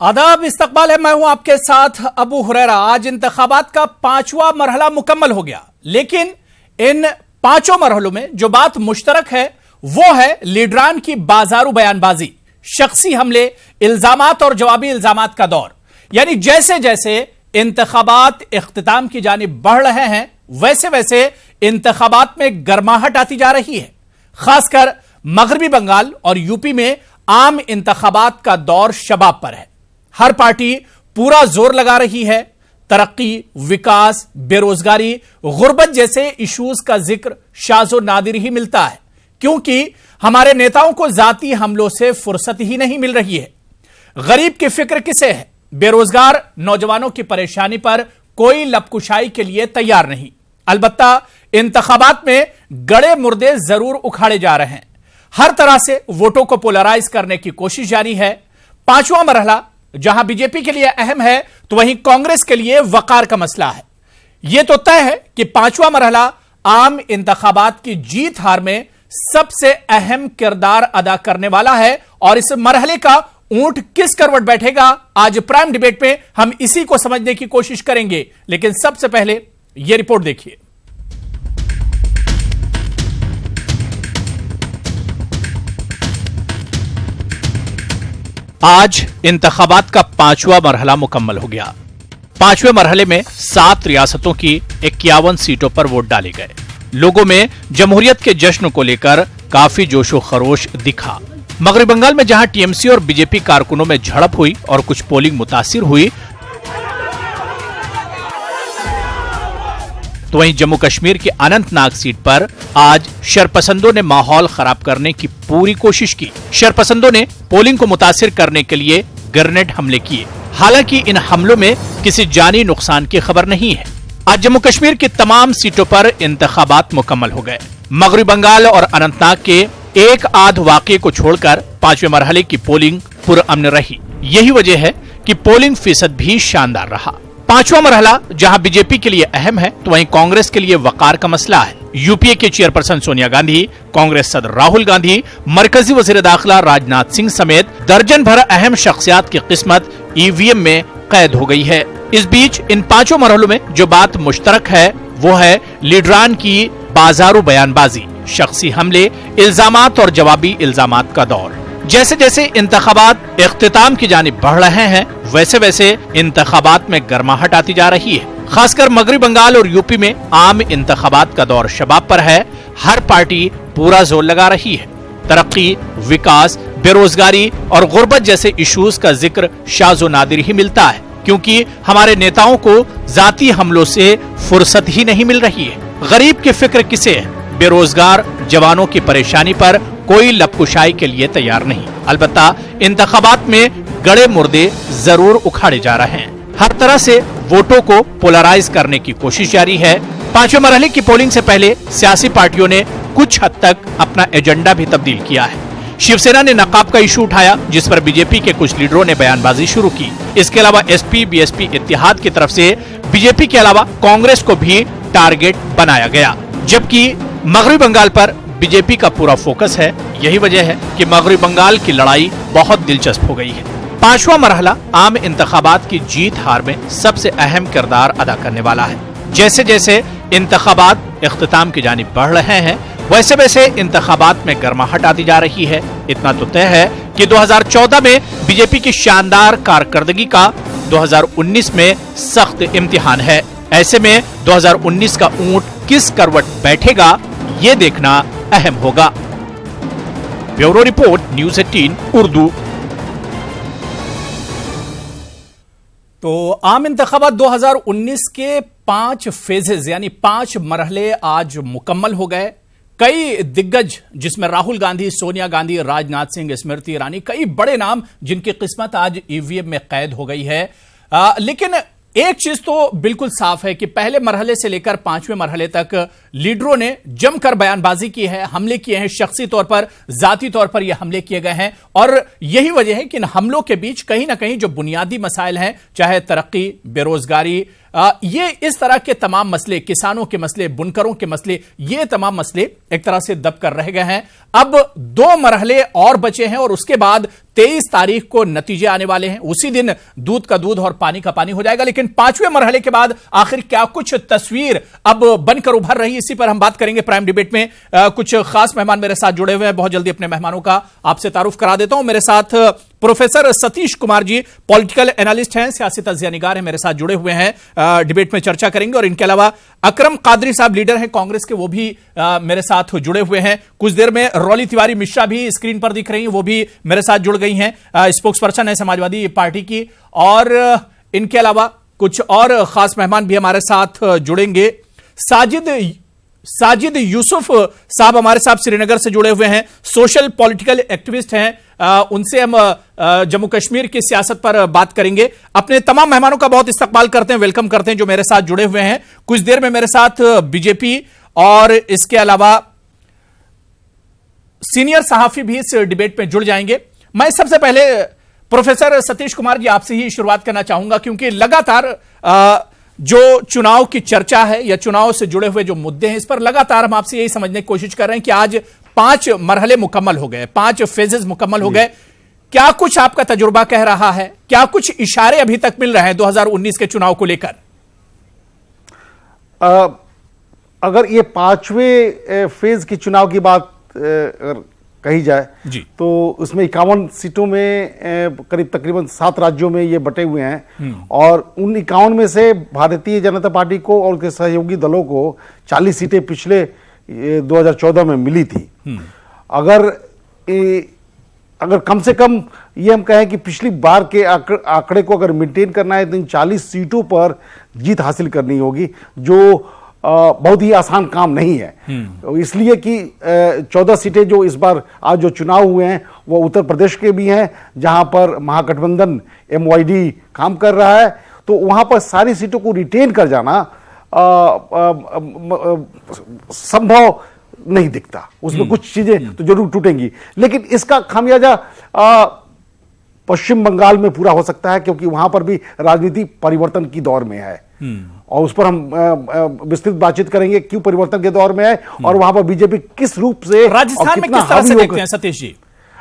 आदाब, इस्तकबाल है। मैं हूं आपके साथ अबू हुरैरा। आज इंतखाबात का 5वां मरहला मुकम्मल हो गया, लेकिन इन 5 मरहलों में जो बात मुश्तरक है वो है लीडरान की बाजारू बयानबाजी, शख्सी हमले, इल्जामात और जवाबी इल्जामात का दौर। यानी जैसे जैसे इंतखाबात इख्तिताम की जानिब बढ़ रहे हैं वैसे वैसे इंतखाबात में गर्माहट आती जा रही है। खासकर मगरबी बंगाल और यूपी में आम इंतखाबात का दौर शबाब पर है। हर पार्टी पूरा जोर लगा रही है। तरक्की, विकास, बेरोजगारी, गुर्बत जैसे इश्यूज का जिक्र शाज़ो नादिर ही मिलता है, क्योंकि हमारे नेताओं को जाती हमलों से फुर्सत ही नहीं मिल रही है। गरीब की फिक्र किसे है? बेरोजगार नौजवानों की परेशानी पर कोई लपकुशाई के लिए तैयार नहीं। अलबत्ता इंतखाबात में गड़े मुर्दे जरूर उखाड़े जा रहे हैं। हर तरह से वोटों को पोलराइज करने की कोशिश जारी है। 5वां मरहला जहां बीजेपी के लिए अहम है तो वहीं कांग्रेस के लिए वकार का मसला है। यह तो तय है कि 5वां मरहला आम इंतखाबात की जीत हार में सबसे अहम किरदार अदा करने वाला है, और इस मरहले का ऊंट किस करवट बैठेगा, आज प्राइम डिबेट में हम इसी को समझने की कोशिश करेंगे। लेकिन सबसे पहले यह रिपोर्ट देखिए। आज इंतखाबात का 5वां मरहला मुकम्मल हो गया। 5वें मरहले में 7 रियासतों की 51 सीटों पर वोट डाले गए। लोगों में जमहूरियत के जश्न को लेकर काफी जोशो खरोश दिखा। मगरबी बंगाल में जहां टीएमसी और बीजेपी कारकुनों में झड़प हुई और कुछ पोलिंग मुतासिर हुई, तो वहीं जम्मू कश्मीर की अनंतनाग सीट पर आज शरपसंदों ने माहौल खराब करने की पूरी कोशिश की। शरपसंदों ने पोलिंग को मुतासिर करने के लिए ग्रेनेड हमले किए। हालांकि इन हमलों में किसी जानी नुकसान की खबर नहीं है। आज जम्मू कश्मीर की तमाम सीटों पर इंतखाबात मुकम्मल हो गए। मगरबी बंगाल और अनंतनाग के एक आध वाकये को छोड़कर 5वें मरहले की पोलिंग पुरअमन रही। यही वजह है कि पोलिंग फीसद भी शानदार रहा। 5वां मरहला जहां बीजेपी के लिए अहम है तो वहीं कांग्रेस के लिए वकार का मसला है। यूपीए के चेयरपर्सन सोनिया गांधी, कांग्रेस सदर राहुल गांधी, मरकजी वजीर दाखिला राजनाथ सिंह समेत दर्जन भर अहम शख्सियात की किस्मत ईवीएम में कैद हो गई है। इस बीच इन 5 मरहलों में जो बात मुश्तरक है वो है लीडरान की बाजारू बयानबाजी, शख्सी हमले, इल्जामात और जवाबी इल्जामात का दौर। जैसे जैसे इंतखाबात इख्तिताम की जानिब बढ़ रहे हैं वैसे वैसे इंतखाबात में गर्माहट आती जा रही है। खासकर मगरबी बंगाल और यूपी में आम इंतखाबात का दौर शबाब पर है। हर पार्टी पूरा जोर लगा रही है। तरक्की, विकास, बेरोजगारी और गुर्बत जैसे इश्यूज का जिक्र शाज़ो नादिर ही मिलता है, क्योंकि हमारे नेताओं को जाती हमलों से फुर्सत ही नहीं मिल रही है। गरीब की फिक्र किसे है? बेरोजगार जवानों की परेशानी पर कोई लपकुशाई के लिए तैयार नहीं। अलबत्ता इंतखाबात में गड़े मुर्दे जरूर उखाड़े जा रहे हैं। हर तरह से वोटों को पोलराइज करने की कोशिश जारी है। 5वें मरहले की पोलिंग से पहले सियासी पार्टियों ने कुछ हद तक अपना एजेंडा भी तब्दील किया है। शिवसेना ने नकाब का इशू उठाया, जिस पर बीजेपी के कुछ लीडरों ने बयानबाजी शुरू की। इसके अलावा एसपी बीएसपी इत्तेहाद की तरफ से बीजेपी के अलावा कांग्रेस को भी टारगेट बनाया गया, जबकि मगरबी बंगाल पर बीजेपी का पूरा फोकस है। यही वजह है कि मगरबी बंगाल की लड़ाई बहुत दिलचस्प हो गई है। 5वां मरहला आम इंतखाबात की जीत हार में सबसे अहम किरदार अदा करने वाला है। जैसे जैसे इंतखाबात इख्तिताम की जानिब बढ़ रहे हैं वैसे वैसे इंतखाबात में गर्माहट आती जा रही है। इतना तो तय है कि 2014 में बीजेपी की शानदार कारकर्दगी का 2019 में सख्त इम्तिहान है। ऐसे में 2019 का ऊंट किस करवट बैठेगा ये देखना अहम होगा। Bureau report, news 18 Urdu. तो आम इंतखाबात 2019 के 5 फेजेस यानी 5 मरहले आज मुकम्मल हो गए। कई दिग्गज, जिसमें राहुल गांधी, सोनिया गांधी, राजनाथ सिंह, स्मृति ईरानी, कई बड़े नाम जिनकी किस्मत आज ईवीएम में कैद हो गई है। लेकिन एक चीज तो बिल्कुल साफ है कि पहले मरहले से लेकर 5वें मरहले तक लीडरों ने जमकर बयानबाजी की है, हमले किए हैं। शख्सी तौर पर, जाती तौर पर यह हमले किए गए हैं, और यही वजह है कि इन हमलों के बीच कहीं ना कहीं जो बुनियादी मसाइल हैं, चाहे तरक्की, बेरोजगारी, ये इस तरह के तमाम मसले, किसानों के मसले, बुनकरों के मसले, ये तमाम मसले एक तरह से दब कर रह गए हैं। अब 2 मरहले और बचे हैं और उसके बाद 23 तारीख को नतीजे आने वाले हैं। उसी दिन दूध का दूध और पानी का पानी हो जाएगा। लेकिन 5वें मरहले के बाद आखिर क्या कुछ तस्वीर अब बनकर उभर रही, इसी पर हम बात करेंगे प्राइम डिबेट में। कुछ खास मेहमान मेरे साथ जुड़े हुए हैं। बहुत जल्दी अपने मेहमानों का आपसे तारुफ करा देता हूं। मेरे साथ professor Satish Kumar ji political analyst हैं, सियासी तज्जिया निगार हैं, मेरे साथ जुड़े हुए हैं। डिबेट में चर्चा करेंगे। और इनके अलावा अकरम कादरी साहब लीडर हैं कांग्रेस के, वो भी मेरे साथ जुड़े हुए हैं। कुछ देर में रौली तिवारी मिश्रा भी स्क्रीन पर दिख रही हैं, वो भी मेरे साथ जुड़ गई हैं, स्पोक्स पर्सन है समाजवादी पार्टी की। और इनके अलावा कुछ और खास मेहमान भी हमारे साथ जुड़ेंगे। साजिद यूसुफ साहब हमारे साथ श्रीनगर से जुड़े हुए हैं, सोशल पॉलिटिकल एक्टिविस्ट हैं। उनसे हम जम्मू कश्मीर की सियासत पर बात करेंगे। अपने तमाम मेहमानों का बहुत इस्तकबाल करते हैं, वेलकम करते हैं जो मेरे साथ जुड़े हुए हैं। कुछ देर में मेरे साथ बीजेपी और इसके अलावा सीनियर सहाफी भी इस डिबेट में जुड़ जाएंगे। मैं सबसे पहले प्रोफेसर सतीश कुमार जी आपसे ही शुरुआत करना चाहूंगा, क्योंकि लगातार जो चुनाव की चर्चा है या चुनाव से जुड़े हुए जो मुद्दे हैं, इस पर लगातार हम आपसे यही समझने की कोशिश कर रहे हैं कि आज 5 मरहले मुकम्मल हो गए, 5 फेजेस मुकम्मल हो गए। क्या कुछ आपका तजुर्बा कह रहा है, क्या कुछ इशारे अभी तक मिल रहे हैं 2019 के चुनाव को लेकर? अगर ये 5वें फेज की चुनाव की बात कही जाए जी, तो उसमें 51 सीटों में करीब तकरीबन 7 राज्यों में ये बटे हुए हैं। और उन 51 में से भारतीय जनता पार्टी को और उसके सहयोगी दलों को 40 सीटें पिछले 2014 में मिली थी। अगर कम से कम ये हम कहें कि पिछली बार के आंकड़े को अगर मेंटेन करना है तो इन 40 सीटों पर जीत हासिल करनी होगी, जो बहुत ही आसान काम नहीं है। इसलिए कि 14 सीटें जो इस बार आज जो चुनाव हुए हैं वो उत्तर प्रदेश के भी हैं, जहां पर महागठबंधन MYD काम कर रहा है। तो वहां पर सारी सीटों को रिटेन कर जाना संभव नहीं दिखता। उसमें कुछ चीजें तो जरूर टूटेंगी, लेकिन इसका खामियाजा पश्चिम बंगाल में पूरा हो सकता है, क्योंकि वहां पर भी राजनीति परिवर्तन की दौर में है। और उस पर हम विस्तृत बातचीत करेंगे क्यों परिवर्तन के दौर में है और वहां पर बीजेपी किस रूप से, राजस्थान में किस तरह से देखते हैं सतीश जी?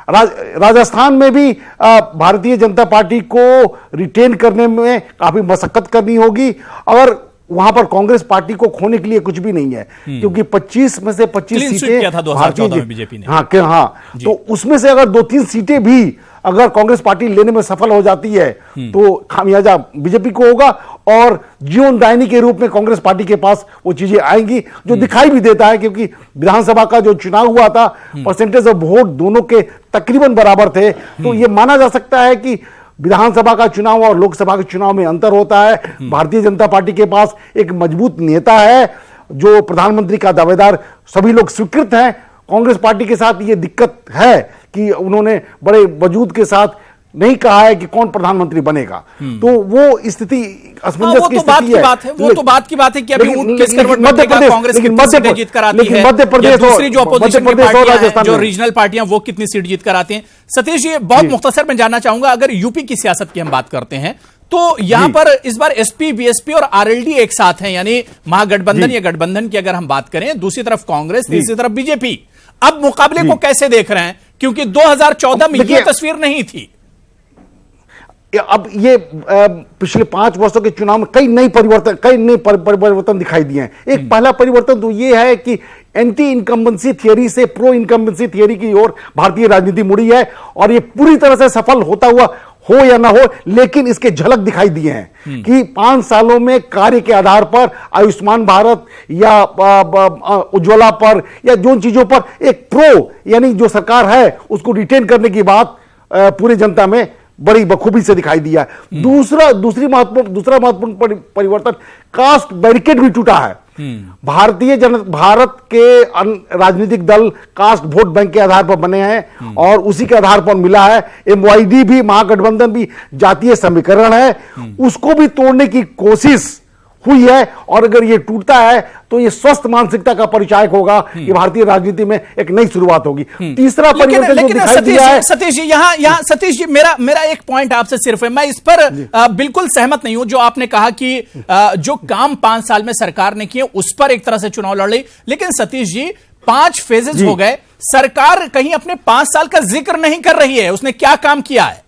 राजस्थान में भी भारतीय जनता पार्टी को रिटेन करने में काफी मशक्कत करनी होगी। और वहां पर कांग्रेस पार्टी को खोने के लिए कुछ भी नहीं है, क्योंकि 25 में से 25 सीटें भारतीय बीजेपी ने। हाँ, तो उसमें से अगर 2-3 सीटें भी अगर कांग्रेस पार्टी लेने में सफल हो जाती है तो खामियाजा बीजेपी को होगा और जीवनदायिनी के रूप में कांग्रेस पार्टी के पास वो चीजें आएंगी, जो दिखाई भी देता है। क्योंकि विधानसभा का जो चुनाव हुआ था, परसेंटेज ऑफ वोट दोनों के तकरीबन बराबर थे। तो ये माना जा सकता है कि विधानसभा का चुनाव और लोकसभा के चुनाव में अंतर होता है। भारतीय जनता पार्टी के पास एक मजबूत नेता है, जो प्रधानमंत्री का दावेदार सभी लोग स्वीकृत हैं। कांग्रेस पार्टी के साथ ये दिक्कत है कि उन्होंने बड़े वजूद के साथ नहीं कहा है कि कौन प्रधानमंत्री बनेगा। तो वो स्थिति असमंजस की स्थिति है। वो तो बात की बात है कि अभी किस करवट बनेगा, कांग्रेस कितनी सीटें जीत कर आती है, मध्य प्रदेश दूसरी जो अपोजिशन की पार्टियां हैं, जो रीजनल पार्टियां, वो कितनी सीट जीत कर आती हैं। सतीश जी, बहुत मुख्तसर में जानना चाहूंगा, अगर यूपी की सियासत की हम बात करते हैं तो यहां पर इस बार एसपी, बीएसपी और आरएलडी एक साथ हैं, यानी महागठबंधन या गठबंधन की अगर हम बात करें, दूसरी तरफ कांग्रेस, तीसरी तरफ बीजेपी। अब मुकाबले को कैसे देख रहे हैं, क्योंकि 2014 में यह तस्वीर नहीं थी। अब ये पिछले 5 वर्षों के चुनाव में कई नए परिवर्तन दिखाई दिए हैं। एक पहला परिवर्तन तो ये है कि एंटी इनकम्बेंसी थियरी से प्रो इनकम्बेंसी थियरी की ओर भारतीय राजनीति मुड़ी है, और ये पूरी तरह से सफल होता हुआ हो या ना हो, लेकिन इसके झलक दिखाई दिए हैं कि 5 सालों में कार्य के आधार पर आयुष्मान भारत या उज्ज्वला पर या जो चीजों पर एक प्रो यानी जो सरकार है उसको रिटेन करने की बात पूरी जनता में बड़ी बखूबी से दिखाई दिया है। दूसरा महत्वपूर्ण परिवर्तन, कास्ट बैरिकेड भी टूटा है। भारत के राजनीतिक दल कास्ट वोट बैंक के आधार पर बने हैं और उसी के आधार पर मिला है। MYD भी, महागठबंधन भी जातीय समीकरण है, उसको भी तोड़ने की कोशिश हुई है, और अगर ये टूटता है तो ये स्वस्थ मानसिकता का परिचायक होगा कि भारतीय राजनीति में एक नई शुरुआत होगी। तीसरा परिवर्तन जो दिखाई दिया है, सतीश जी, यहाँ सतीश जी, मेरा एक पॉइंट आपसे सिर्फ है, मैं इस पर बिल्कुल सहमत नहीं हूं जो आपने कहा कि जो काम 5 साल में सरकार ने किए उस पर एक तरह से चुनाव लड़ ली, लेकिन सतीश जी 5 फेजेस हो गए, सरकार कहीं अपने 5 साल का जिक्र नहीं कर रही है, उसने क्या काम किया है?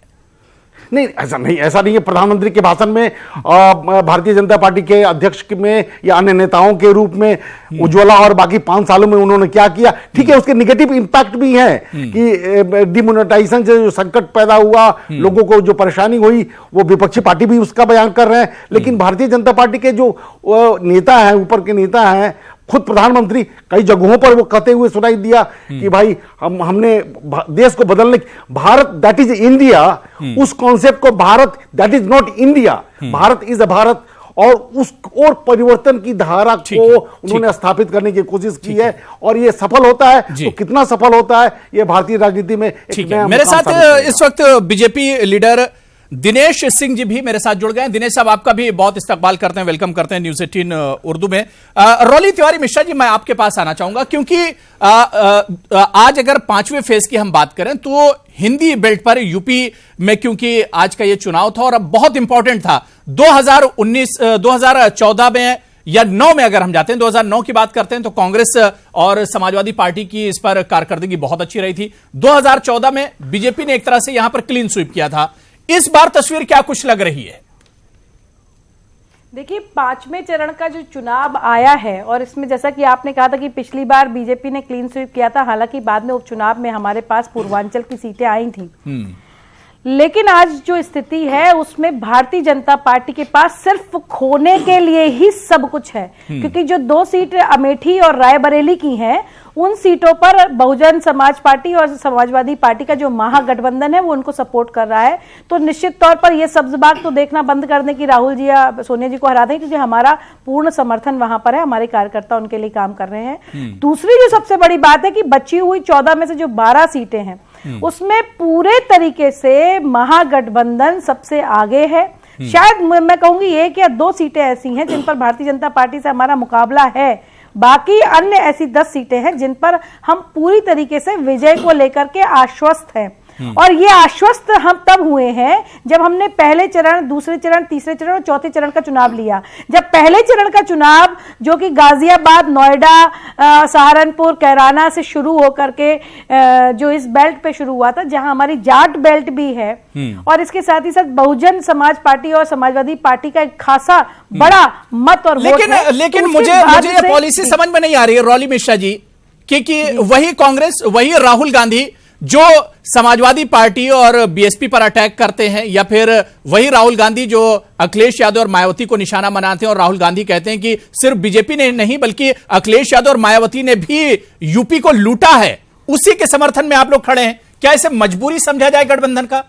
नहीं, ऐसा नहीं है। प्रधानमंत्री के भाषण में भारतीय जनता पार्टी के अध्यक्ष में या अन्य नेताओं के रूप में उज्ज्वला और बाकी 5 सालों में उन्होंने क्या किया, ठीक है, उसके निगेटिव इंपैक्ट भी है कि डिमोनेटाइजेशन से जो संकट पैदा हुआ, लोगों को जो परेशानी हुई, वो विपक्षी पार्टी भी उसका बयान कर रहे हैं। लेकिन भारतीय जनता पार्टी के जो नेता हैं, ऊपर के नेता हैं, खुद प्रधानमंत्री कई जगहों पर वो कहते हुए सुनाई दिया कि भाई हमने देश को बदलने, भारत दैट इज इंडिया, उस कॉन्सेप्ट को Bharat that is not India, Bharat is a Bharat, और उस और परिवर्तन की धारा को उन्होंने स्थापित करने की कोशिश की है, और ये सफल होता है तो कितना सफल होता है ये भारतीय राजनीति में एक नया। मेरे साथ इस वक्त बीजेपी लीडर दिनेश सिंह जी भी मेरे साथ जुड़ गए। दिनेश साहब, आपका भी बहुत इस्तकबाल करते हैं, वेलकम करते हैं न्यूज़ 18 उर्दू में। रौली तिवारी मिश्रा जी, मैं आपके पास आना चाहूंगा क्योंकि आज अगर 5वें फेज की हम बात करें तो हिंदी बेल्ट पर यूपी में, क्योंकि आज का ये चुनाव था और अब बहुत इंपॉर्टेंट था, 2014 में या 9 में अगर हम जाते हैं, 2009 की बात करते हैं तो कांग्रेस और समाजवादी पार्टी की इस पर कारकर्दगी बहुत अच्छी रही थी। 2014 में बीजेपी ने एक तरह से यहां पर क्लीन स्वीप किया था। इस बार तस्वीर क्या कुछ लग रही है? देखिए, 5वें चरण का जो चुनाव आया है, और इसमें जैसा कि आपने कहा था कि पिछली बार बीजेपी ने क्लीन स्वीप किया था, हालांकि बाद में उपचुनाव में हमारे पास पूर्वांचल की सीटें आई थी, लेकिन आज जो स्थिति है उसमें भारतीय जनता पार्टी के पास सिर्फ खोने के लिए ही सब कुछ है, क्योंकि जो 2 सीट अमेठी और रायबरेली की हैं, उन सीटों पर बहुजन समाज पार्टी और समाजवादी पार्टी का जो महागठबंधन है वो उनको सपोर्ट कर रहा है। तो निश्चित तौर पर ये सब्ज बाग तो देखना बंद करने की राहुल जी या सोनिया जी को हरा दें, क्योंकि हमारा पूर्ण समर्थन वहां पर है, हमारे कार्यकर्ता उनके लिए काम कर रहे हैं। दूसरी जो सबसे बड़ी बात है कि बची हुई 14 में से जो 12 सीटें हैं उसमें पूरे तरीके से महागठबंधन सबसे आगे है। शायद मैं कहूंगी 1 या 2 सीटें ऐसी हैं जिन पर भारतीय जनता पार्टी से हमारा मुकाबला है, बाकी अन्य ऐसी 10 सीटें हैं जिन पर हम पूरी तरीके से विजय को लेकर के आश्वस्त हैं। और ये आश्वस्त हम तब हुए हैं जब हमने पहले चरण, दूसरे चरण, तीसरे चरण और चौथे चरण का चुनाव लिया। जब पहले चरण का चुनाव जो कि गाजियाबाद, नोएडा, सहारनपुर, कैराना से शुरू होकर के जो इस बेल्ट पे शुरू हुआ था, जहां हमारी जाट बेल्ट भी है, और इसके साथ ही साथ बहुजन समाज पार्टी और समाजवादी पार्टी का एक खासा बड़ा मत और वोट है। लेकिन मुझे ये पॉलिसी समझ में नहीं आ रही है रौली मिश्रा जी, क्योंकि वही कांग्रेस, वही राहुल गांधी जो समाजवादी पार्टी और बीएसपी पर अटैक करते हैं, या फिर वही राहुल गांधी जो अखिलेश यादव और मायावती को निशाना बनाते हैं, और राहुल गांधी कहते हैं कि सिर्फ बीजेपी ने नहीं बल्कि अखिलेश यादव और मायावती ने भी यूपी को लूटा है, उसी के समर्थन में आप लोग खड़े हैं। क्या इसे मजबूरी समझा जाए गठबंधन का?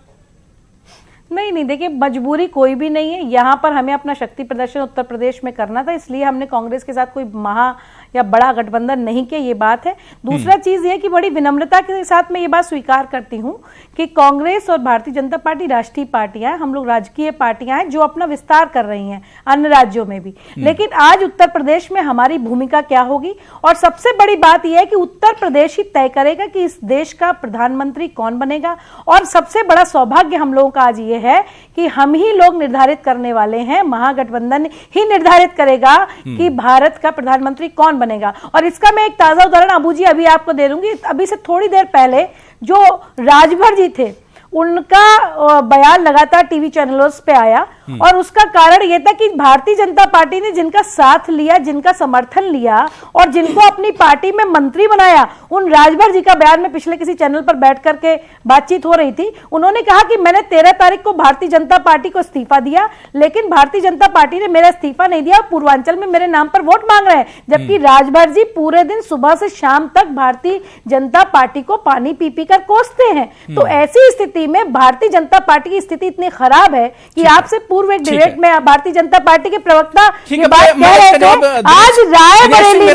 नहीं, देखिए, मजबूरी कोई भी नहीं है। यहां पर हमें अपना शक्ति प्रदर्शन उत्तर प्रदेश में करना था, इसलिए हमने कांग्रेस के साथ कोई महा या बड़ा गठबंधन नहीं किया, ये बात है। दूसरा चीज ये कि बड़ी विनम्रता के साथ मैं ये बात स्वीकार करती हूं कि कांग्रेस और भारतीय जनता पार्टी राष्ट्रीय पार्टियां हैं, हम लोग राजकीय पार्टियां हैं जो अपना विस्तार कर रही हैं अन्य राज्यों में भी। लेकिन आज उत्तर प्रदेश में हमारी भूमिका क्या होगी, और सबसे बड़ी बात यह है कि उत्तर प्रदेश ही तय करेगा कि इस देश का प्रधानमंत्री कौन बनेगा। और सबसे बड़ा सौभाग्य हम लोगों का आज ये है कि हम ही लोग निर्धारित करने वाले हैं, महागठबंधन ही निर्धारित करेगा कि भारत का प्रधानमंत्री कौन बनेगा। और इसका मैं एक ताजा उदाहरण अबू जी अभी आपको दे दूंगी। अभी से थोड़ी देर पहले जो राजभर जी थे, उनका बयान लगातार टीवी चैनलों पे आया, और उसका कारण यह था कि भारतीय जनता पार्टी ने जिनका साथ लिया, जिनका समर्थन लिया और जिनको अपनी पार्टी में मंत्री बनाया, उन राजभर जी का बयान में पिछले किसी चैनल पर बैठ करके बातचीत हो रही थी। उन्होंने कहा कि मैंने 13 तारीख को भारतीय जनता पार्टी को इस्तीफा दिया, लेकिन भारतीय जनता पार्टी ने मेरा इस्तीफा नहीं दिया, पूर्वांचल में मेरे नाम पर वोट मांग रहे हैं। जबकि राजभर जी पूरे दिन सुबह से शाम तक भारतीय जनता पार्टी को पानी पी पी कर कोसते हैं। तो ऐसी स्थिति में भारतीय जनता पार्टी की स्थिति इतनी खराब है कि आपसे पूर्व एक डिबेट में भारतीय जनता पार्टी के प्रवक्ता ये बात कह रहे थे, आज रायबरेली में,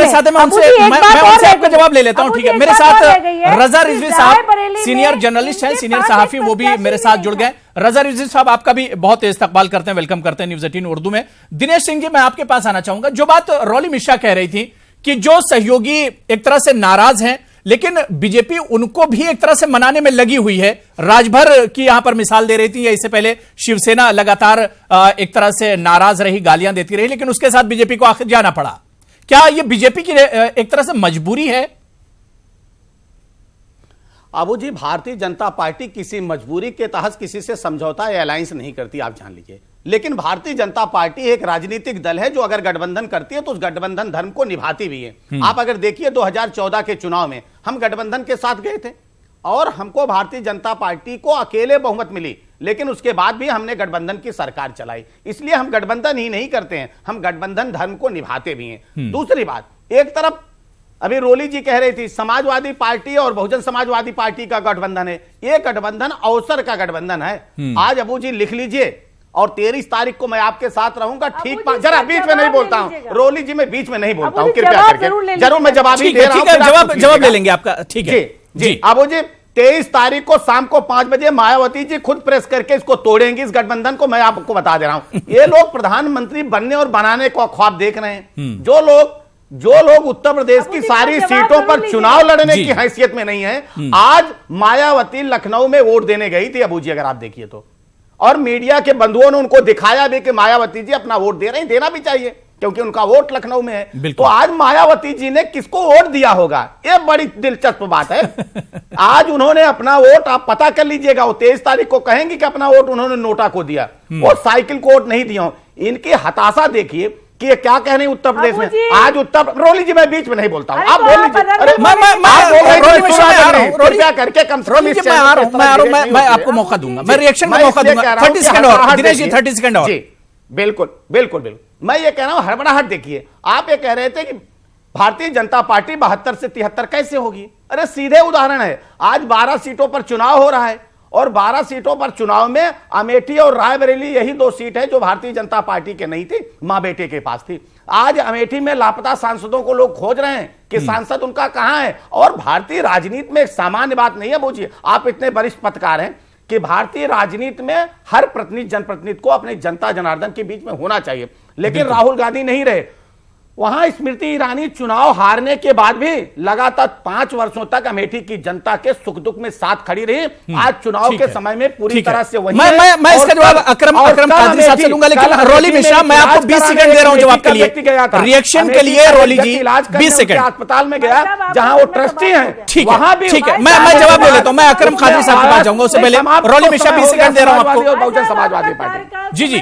मैं आपका जवाब ले लेता हूं। ठीक है, मेरे साथ रजा रिजवी साहब, रायबरेली सीनियर में जर्नलिस्ट हैं, इनके सीनियर पास सहाफी, एक वो भी प्रत्याशी मेरे साथ नहीं जुड़ था। गए। रजा रिजवी साहब, आपका भी बहुत इस्तकबाल करते हैं, वेलकम करते हैं न्यूज़ 18 उर्दू में। दिनेश सिंह जी, मैं आपके पास आना चाहूंगा। जो बात रॉली मिश्रा कह रही थी कि जो सहयोगी एक तरह से नाराज हैं, लेकिन बीजेपी उनको भी एक तरह से मनाने में लगी हुई है। राजभर की यहां पर मिसाल दे रही थी, या इससे पहले शिवसेना लगातार एक तरह से नाराज रही, गालियां देती रही, लेकिन उसके साथ बीजेपी को आखिर जाना पड़ा। क्या ये बीजेपी की एक तरह से मजबूरी है? अबू जी, भारतीय जनता पार्टी किसी मजबूरी के तहत किसी से समझौता या अलायंस नहीं करती, आप जान लीजिए। लेकिन भारतीय जनता पार्टी एक राजनीतिक दल है जो अगर गठबंधन करती है तो उस गठबंधन धर्म को निभाती भी है। आप अगर देखिए 2014 के चुनाव में हम गठबंधन के साथ गए थे और हमको भारतीय जनता पार्टी को अकेले बहुमत मिली, लेकिन उसके बाद भी हमने गठबंधन की सरकार चलाई। इसलिए हम गठबंधन ही नहीं करते हैं, हम गठबंधन धर्म को निभाते भी हैं। दूसरी बात, एक तरफ अभी रोली जी कह रही थी समाजवादी पार्टी और बहुजन समाजवादी पार्टी का गठबंधन है। ये गठबंधन अवसर का गठबंधन है। आज अबू जी लिख लीजिए, और 23 तारीख को मैं आपके साथ रहूंगा। ठीक, जरा बीच में नहीं बोलता हूं रोली जी, मैं बीच में नहीं बोलता हूं, कृपया करके। जरूर मैं जवाब ही दे रहा हूं, जवाब ले लेंगे आपका। ठीक है जी। अबू जी, 23 तारीख को शाम को 5 बजे मायावती जी खुद प्रेस करके इसको तोड़ेंगी, इस गठबंधन को। मैं आपको बता दे रहा हूं, ये लोग प्रधानमंत्री बनने और बनाने को ख्वाब देख रहे हैं। जो लोग उत्तर प्रदेश की सारी सीटों पर चुनाव लड़ने की हैसियत में नहीं है, आज मायावती लखनऊ में वोट देने गई थी अबू जी, अगर आप देखिए तो। और मीडिया के बंधुओं ने उनको दिखाया भी कि मायावती जी अपना वोट दे रहे हैं, देना भी चाहिए क्योंकि उनका वोट लखनऊ में है। तो आज मायावती जी ने किसको वोट दिया होगा, यह बड़ी दिलचस्प बात है। आज उन्होंने अपना वोट, आप पता कर लीजिएगा, वो 23 तारीख को कहेंगे कि अपना वोट उन्होंने नोटा को दिया, वो साइकिल को वोट नहीं दिया। इनकी हताशा देखिए कि ये क्या कह रहे हैं उत्तर प्रदेश में। आज उत्तर रोली जी, मैं बीच में नहीं बोलता हूं, आप बोल लीजिए। मैं आपको मौका दूंगा, मैं रिएक्शन का मौका दूंगा। 30 सेकंड और दिनेश जी, 30 सेकंड और। बिल्कुल बिल्कुल बिल्कुल, मैं ये कह रहा हूं, हड़बड़ाहट देखिए। आप ये कह रहे थे कि भारतीय जनता पार्टी 72 से 73 कैसे होगी। अरे सीधे उदाहरण है, आज 12 सीटों पर चुनाव हो रहा है और 12 सीटों पर चुनाव में अमेठी और रायबरेली यही 2 सीट है जो भारतीय जनता पार्टी के नहीं थी, मां बेटे के पास थी। आज अमेठी में लापता सांसदों को लोग खोज रहे हैं कि सांसद उनका कहां है। और भारतीय राजनीति में एक सामान्य बात नहीं है बूझिए, आप इतने वरिष्ठ पत्रकार हैं कि भारतीय राजनीति में हर प्रतिनिधि जनप्रतिनिधि को अपने जनता जनार्दन के बीच में होना चाहिए। लेकिन राहुल गांधी नहीं रहे वहां। स्मृति ईरानी चुनाव हारने के बाद भी लगातार 5 वर्षों तक अमेठी की जनता के सुख दुख में साथ खड़ी रही। आज चुनाव के समय में पूरी तरह से वही है। मैं इसका जवाब अक्रम कादरी साहब से लूंगा, लेकिन रोली मिश्रा, मैं आपको 20 सेकंड दे रहा हूं जवाब के लिए, रिएक्शन के लिए। रोली जी 20 सेकंड। अस्पताल में गया जहां वो ट्रस्टी है, ठीक वहां भी। ठीक है, मैं जवाब ले लेता हूं। मैं अक्रम कादरी साहब के पास जाऊंगा, उससे पहले रोली मिश्रा 20 सेकंड दे रहा हूं आपको। बहुजन समाजवादी पार्टी, जी जी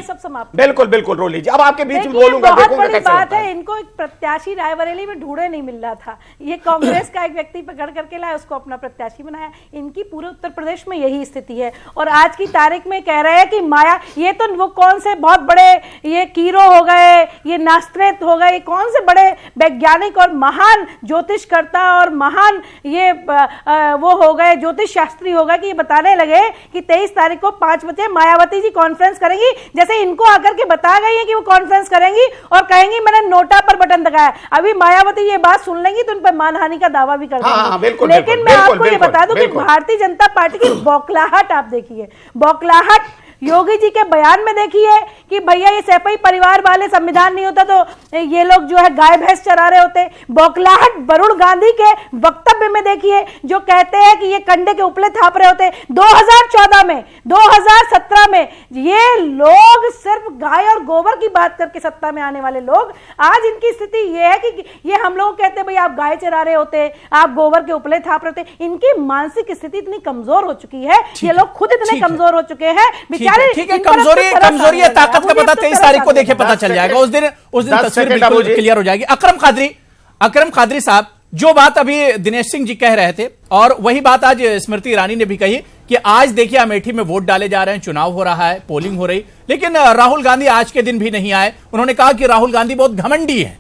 बिल्कुल बिल्कुल रोली जी, अब आपके बीच में बोलूंगा, देखूंगा कैसे बात है। इनको एक प्रत्याशी रायबरेली में ढूंढे नहीं मिल रहा था, ये कांग्रेस का एक व्यक्ति पकड़ करके लाया, उसको अपना प्रत्याशी बनाया। इनकी पूरे उत्तर प्रदेश में यही स्थिति है। और आज की तारीख में कह रहे हैं कि माया, ये तो वो कौन से बहुत बड़े ये कीरो हो गए, ये नास्त्रेत हो गए, ये कौन से बड़े वैज्ञानिक और महान ज्योतिषकर्ता और महान ये वो हो गए, ज्योतिष शास्त्री हो गए कि ये बताने लगे कि 23 तारीख को 5 बजे मायावती जी कॉन्फ्रेंस करेंगी। जैसे इनको आकर के बता गई है कि वो कॉन्फ्रेंस करेंगी और कहेंगी मैंने नोटा पर बटन दबाया। अभी मायावती ये बात सुन लेंगी तो उन पर मानहानि का दावा भी कर देंगी। लेकिन मैं आपको ये बता दूं कि भारतीय जनता पार्टी की बौखलाहट आप देखिए, बौखलाहट योगी जी के बयान में देखिए कि भैया ये सैफई परिवार वाले, संविधान नहीं होता तो ये लोग जो है गाय भैंस चरा रहे होते। बौखलाहट वरुण गांधी के वक्तव्य में देखिए, जो कहते हैं कि ये कंडे के उपले थाप रहे होते। 2014 में, 2017 में ये लोग सिर्फ गाय और गोबर की बात करके सत्ता में आने वाले लोग, आज इनकी स्थिति ये है कि ये हम लोग कहते हैं भाई आप गाय चरा रहे होते, आप गोबर के उपले थाप रहे होते। इनकी मानसिक स्थिति इतनी कमजोर हो चुकी है, ये लोग खुद इतने कमजोर हो चुके हैं। ठीक है, कमजोरी है, ताकत का पता 23 तारीख को देखिए पता चल जाएगा। उस दिन तस्वीर बिल्कुल क्लियर हो जाएगी। अक्रम कादरी साहब, जो बात अभी दिनेश सिंह जी कह रहे थे और वही बात आज स्मृति ईरानी ने भी कही कि आज देखिए अमेठी में वोट डाले जा रहे हैं, चुनाव हो रहा है, पोलिंग हो रही, लेकिन राहुल गांधी आज के दिन भी नहीं आए। उन्होंने कहा कि राहुल गांधी बहुत घमंडी है।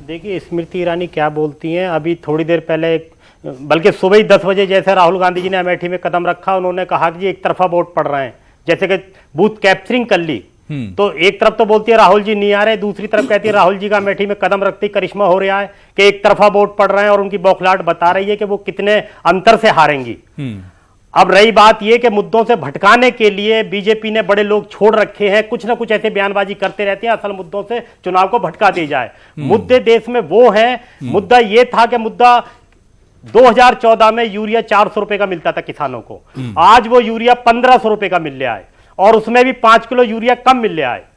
देखिए स्मृति ईरानी क्या बोलती हैं, अभी थोड़ी देर पहले बल्कि सुबह ही 10 बजे जैसे राहुल गांधी जी ने अमेठी में कदम रखा, उन्होंने कहा कि एक तरफा वोट पड़ रहे हैं, जैसे कि बूथ कैप्चरिंग कर ली। तो एक तरफ तो बोलती है राहुल जी नहीं आ रहे, दूसरी तरफ कहती है राहुल जी का अमेठी में कदम रखते करिश्मा हो रहा है कि एक तरफा वोट पड़ रहे हैं और उनकी बौखलाहट बता रही है कि वो कितने अंतर से हारेंगी। अब रही बात यह कि मुद्दों से भटकाने के लिए बीजेपी ने बड़े लोग छोड़ रखे हैं, कुछ ना कुछ ऐसे बयानबाजी करते रहते हैं, असल मुद्दों से चुनाव को भटका दी जाए। मुद्दे देश में वो हैं, मुद्दा यह था कि मुद्दा 2014 में यूरिया 400 रुपए का मिलता था किसानों को, आज वो यूरिया 1500 रुपए का मिल रहा है और उसमें भी 5 किलो यूरिया कम मिल रहा है।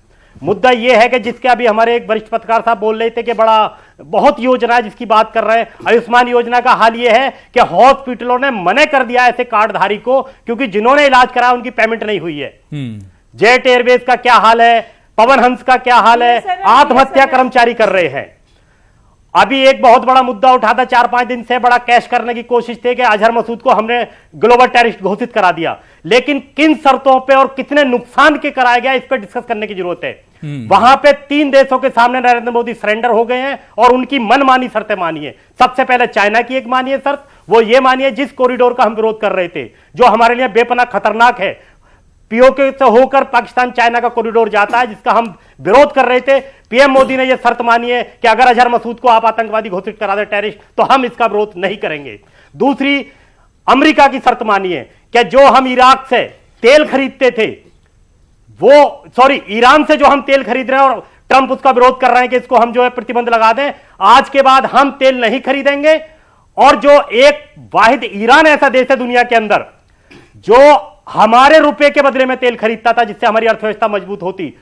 मुद्दा यह है कि जिसके अभी हमारे एक वरिष्ठ पत्रकार साहब बोल रहे थे कि बड़ा बहुत योजना है जिसकी बात कर रहे हैं, आयुष्मान योजना का हाल यह है कि हॉस्पिटलों ने मना कर दिया ऐसे कार्डधारी को, क्योंकि जिन्होंने इलाज कराया उनकी पेमेंट नहीं हुई है। जेट एयरवेज का क्या हाल है, पवन हंस का क्या हाल है, आत्महत्या कर्मचारी कर रहे हैं। अभी एक बहुत बड़ा मुद्दा उठा था 4-5 दिन से, बड़ा कैश करने की कोशिश थी कि अजहर मसूद को हमने ग्लोबल टेररिस्ट घोषित करा दिया, लेकिन किन शर्तों पे और कितने नुकसान के कराया गया इस पर डिस्कस करने की जरूरत है। वहां पे 3 देशों के सामने नरेंद्र मोदी सरेंडर हो गए हैं और उनकी मनमानी शर्तें मानी है। सबसे पहले चाइना की एक मानिए शर्त, वो ये मानिए जिस कॉरिडोर का हम विरोध कर रहे थे, जो हमारे लिए बेपनाह खतरनाक है, पीओके से होकर पाकिस्तान चाइना का कॉरिडोर जाता है, जिसका हम विरोध कर रहे थे। पीएम मोदी ने यह शर्त मानी है कि अगर अजहर मसूद को आप आतंकवादी घोषित करा दे टेररिस्ट, तो हम इसका विरोध नहीं करेंगे। दूसरी अमेरिका की शर्त मानी है कि जो हम इराक से तेल खरीदते थे, ईरान से जो हम तेल खरीद रहे हैं और ट्रंप उसका विरोध कर रहे हैं कि इसको हम जो है प्रतिबंध लगा दें, आज के बाद हम तेल नहीं खरीदेंगे। और जो एक वाहिद ईरान ऐसा देश है दुनिया के अंदर जो हमारे रुपए के बदले में तेल खरीदता था, जिससे हमारी अर्थव्यवस्था मजबूत होती,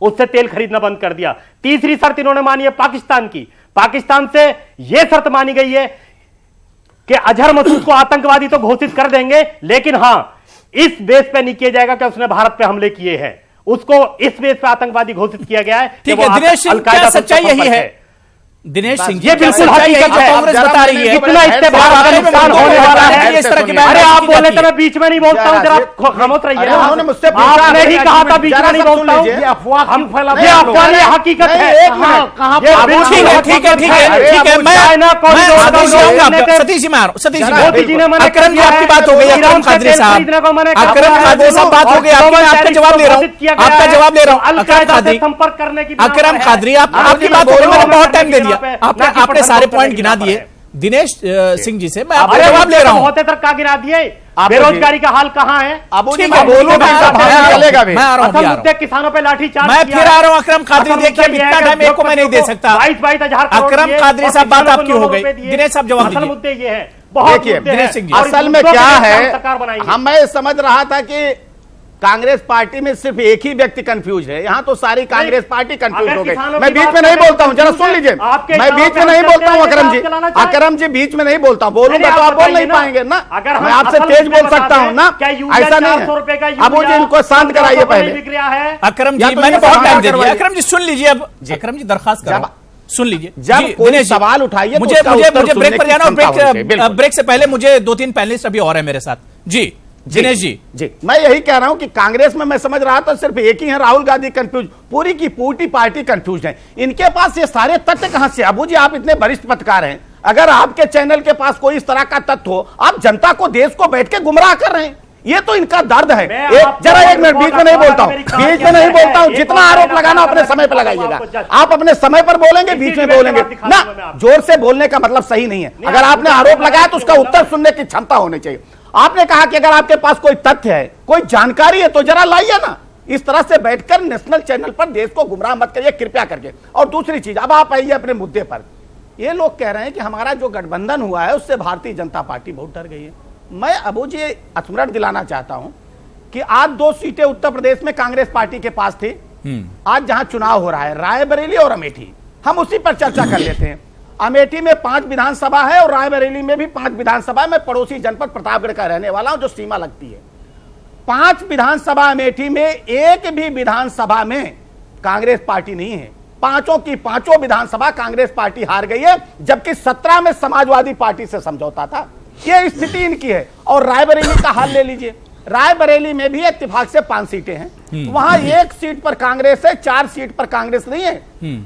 उससे तेल खरीदना बंद कर दिया। तीसरी शर्त इन्होंने मानी है पाकिस्तान की। पाकिस्तान से यह शर्त मानी गई है कि अजहर मसूद को आतंकवादी तो घोषित कर देंगे, लेकिन हां इस बेस पे नहीं किया जाएगा कि उसने भारत पे हमले किए हैं, उसको इस बेस पे आतंकवादी घोषित किया गया है। ठीक है दिनेश सिंह, क्या सच्चाई यही है? दिनेश सिंह, ये बिल्कुल हकीकत है, कांग्रेस बता रही है इतना इससे बड़ा नुकसान होने वाला है इस तरह की। अरे आप बोले तो मैं बीच में नहीं बोलता हूं, जरा खामोश रहिए। उन्होंने मुझसे आपने ही कहा था बीच में नहीं बोलता हूं, ये अफवाह ये हकीकत है। ठीक है, मैं सतीश जी मोदी जी ने अकरम जी आपकी बात हो गई, अकरम कादरी साहब, अकरम कादरी साहब बात हो गई आपकी, आपका जवाब ले रहा हूं, आपका जवाब ले रहा हूं। अकरम कादरी, संपर्क करने की अकरम कादरी आपकी बात हो गई, मैंने बहुत टाइम दे दिया, आपने सारे पॉइंट गिना दिए। दिनेश सिंह जी से मैं आपका जवाब ले रहा हूं। बहुत तक कहा गिना दिए, बेरोजगारी का हाल कहां है? मुद्दे किसानों पे लाठीचार्ज, मैं फिर आ रहा हूं। अकरम कादरी देखिए, इतना टाइम एक को मैं नहीं दे सकता। 22,000 अकरम कादरी साहब बात आपकी हो गई, दिनेश साहब जवाब दीजिए। मुद्दे ये है, बहुत दिनेश सिंह जी, असल में क्या है, मैं समझ रहा था कि कांग्रेस पार्टी में सिर्फ एक ही व्यक्ति कंफ्यूज है, यहां तो सारी कांग्रेस पार्टी कंफ्यूज हो गई। मैं बीच में नहीं बोलता हूं, जरा सुन लीजिए, मैं बीच में नहीं बोलता हूं। अकरम जी बीच में नहीं बोलता हूं, बोलूंगा तो आप बोल नहीं पाएंगे ना, मैं आपसे तेज बोल सकता हूं ना, ऐसा नहीं है। अब मुझे इनको शांत कराइए पहले। अकरम जी मैंने बहुत टाइम दे दिया, अकरम जी सुन लीजिए। अब अकरम जी दरखास्त करो, सुन लीजिए। जब कोई सवाल उठाइए मुझे ब्रेक पर जाना, और ब्रेक से पहले मुझे 2-3 पैनलिस्ट अभी और है मेरे साथ। जी दिनेश जी, मैं यही कह रहा हूं कि कांग्रेस में मैं समझ रहा था सिर्फ एक ही है, राहुल गांधी कंफ्यूज, पूरी की पूरी पार्टी कंफ्यूज है। इनके पास ये सारे तथ्य कहां से? अबू जी आप इतने वरिष्ठ पत्रकार हैं, अगर आपके चैनल के पास कोई इस तरह का तथ्य हो, आप जनता को, देश को बैठ के गुमराह कर रहे हैं, ये तो इनका दर्द है। जरा एक मिनट, बीच में नहीं बोलता हूं, बीच में नहीं बोलता हूं। जितना आरोप लगाना अपने समय पर लगाइएगा, आप अपने समय पर बोलेंगे, बीच में बोलेंगे ना। जोर से बोलने का मतलब सही नहीं है। अगर आपने आरोप लगाया तो उसका उत्तर सुनने की क्षमता होनी चाहिए। आपने कहा कि अगर आपके पास कोई तथ्य है, कोई जानकारी है, तो जरा लाइए ना। इस तरह से बैठकर नेशनल चैनल पर देश को गुमराह मत करिए कृपया करके। और दूसरी चीज, अब आप आइए अपने मुद्दे पर। ये लोग कह रहे हैं कि हमारा जो गठबंधन हुआ है उससे भारतीय जनता पार्टी बहुत डर गई है। मैं अबू जी स्मरण दिलाना चाहता हूं कि आज 2 सीटें उत्तर प्रदेश में कांग्रेस पार्टी के पास थी। आज जहां चुनाव हो रहा है, रायबरेली और अमेठी, हम उसी पर चर्चा कर लेते हैं। अमेठी में 5 विधानसभा है और रायबरेली में भी 5 विधानसभा। मैं पड़ोसी जनपद प्रतापगढ़ का रहने वाला हूं, जो सीमा लगती है। 5 विधानसभा अमेठी में, एक भी विधानसभा में कांग्रेस पार्टी नहीं है। 5 की 5 विधानसभा कांग्रेस पार्टी हार गई है, जबकि 17 में समाजवादी पार्टी से समझौता था। यह स्थिति इनकी है। और रायबरेली का हाल ले लीजिए, रायबरेली में भी इत्तेफाक से 5 सीटें हैं। वहां 1 सीट पर कांग्रेस है, 4 सीट पर कांग्रेस नहीं है।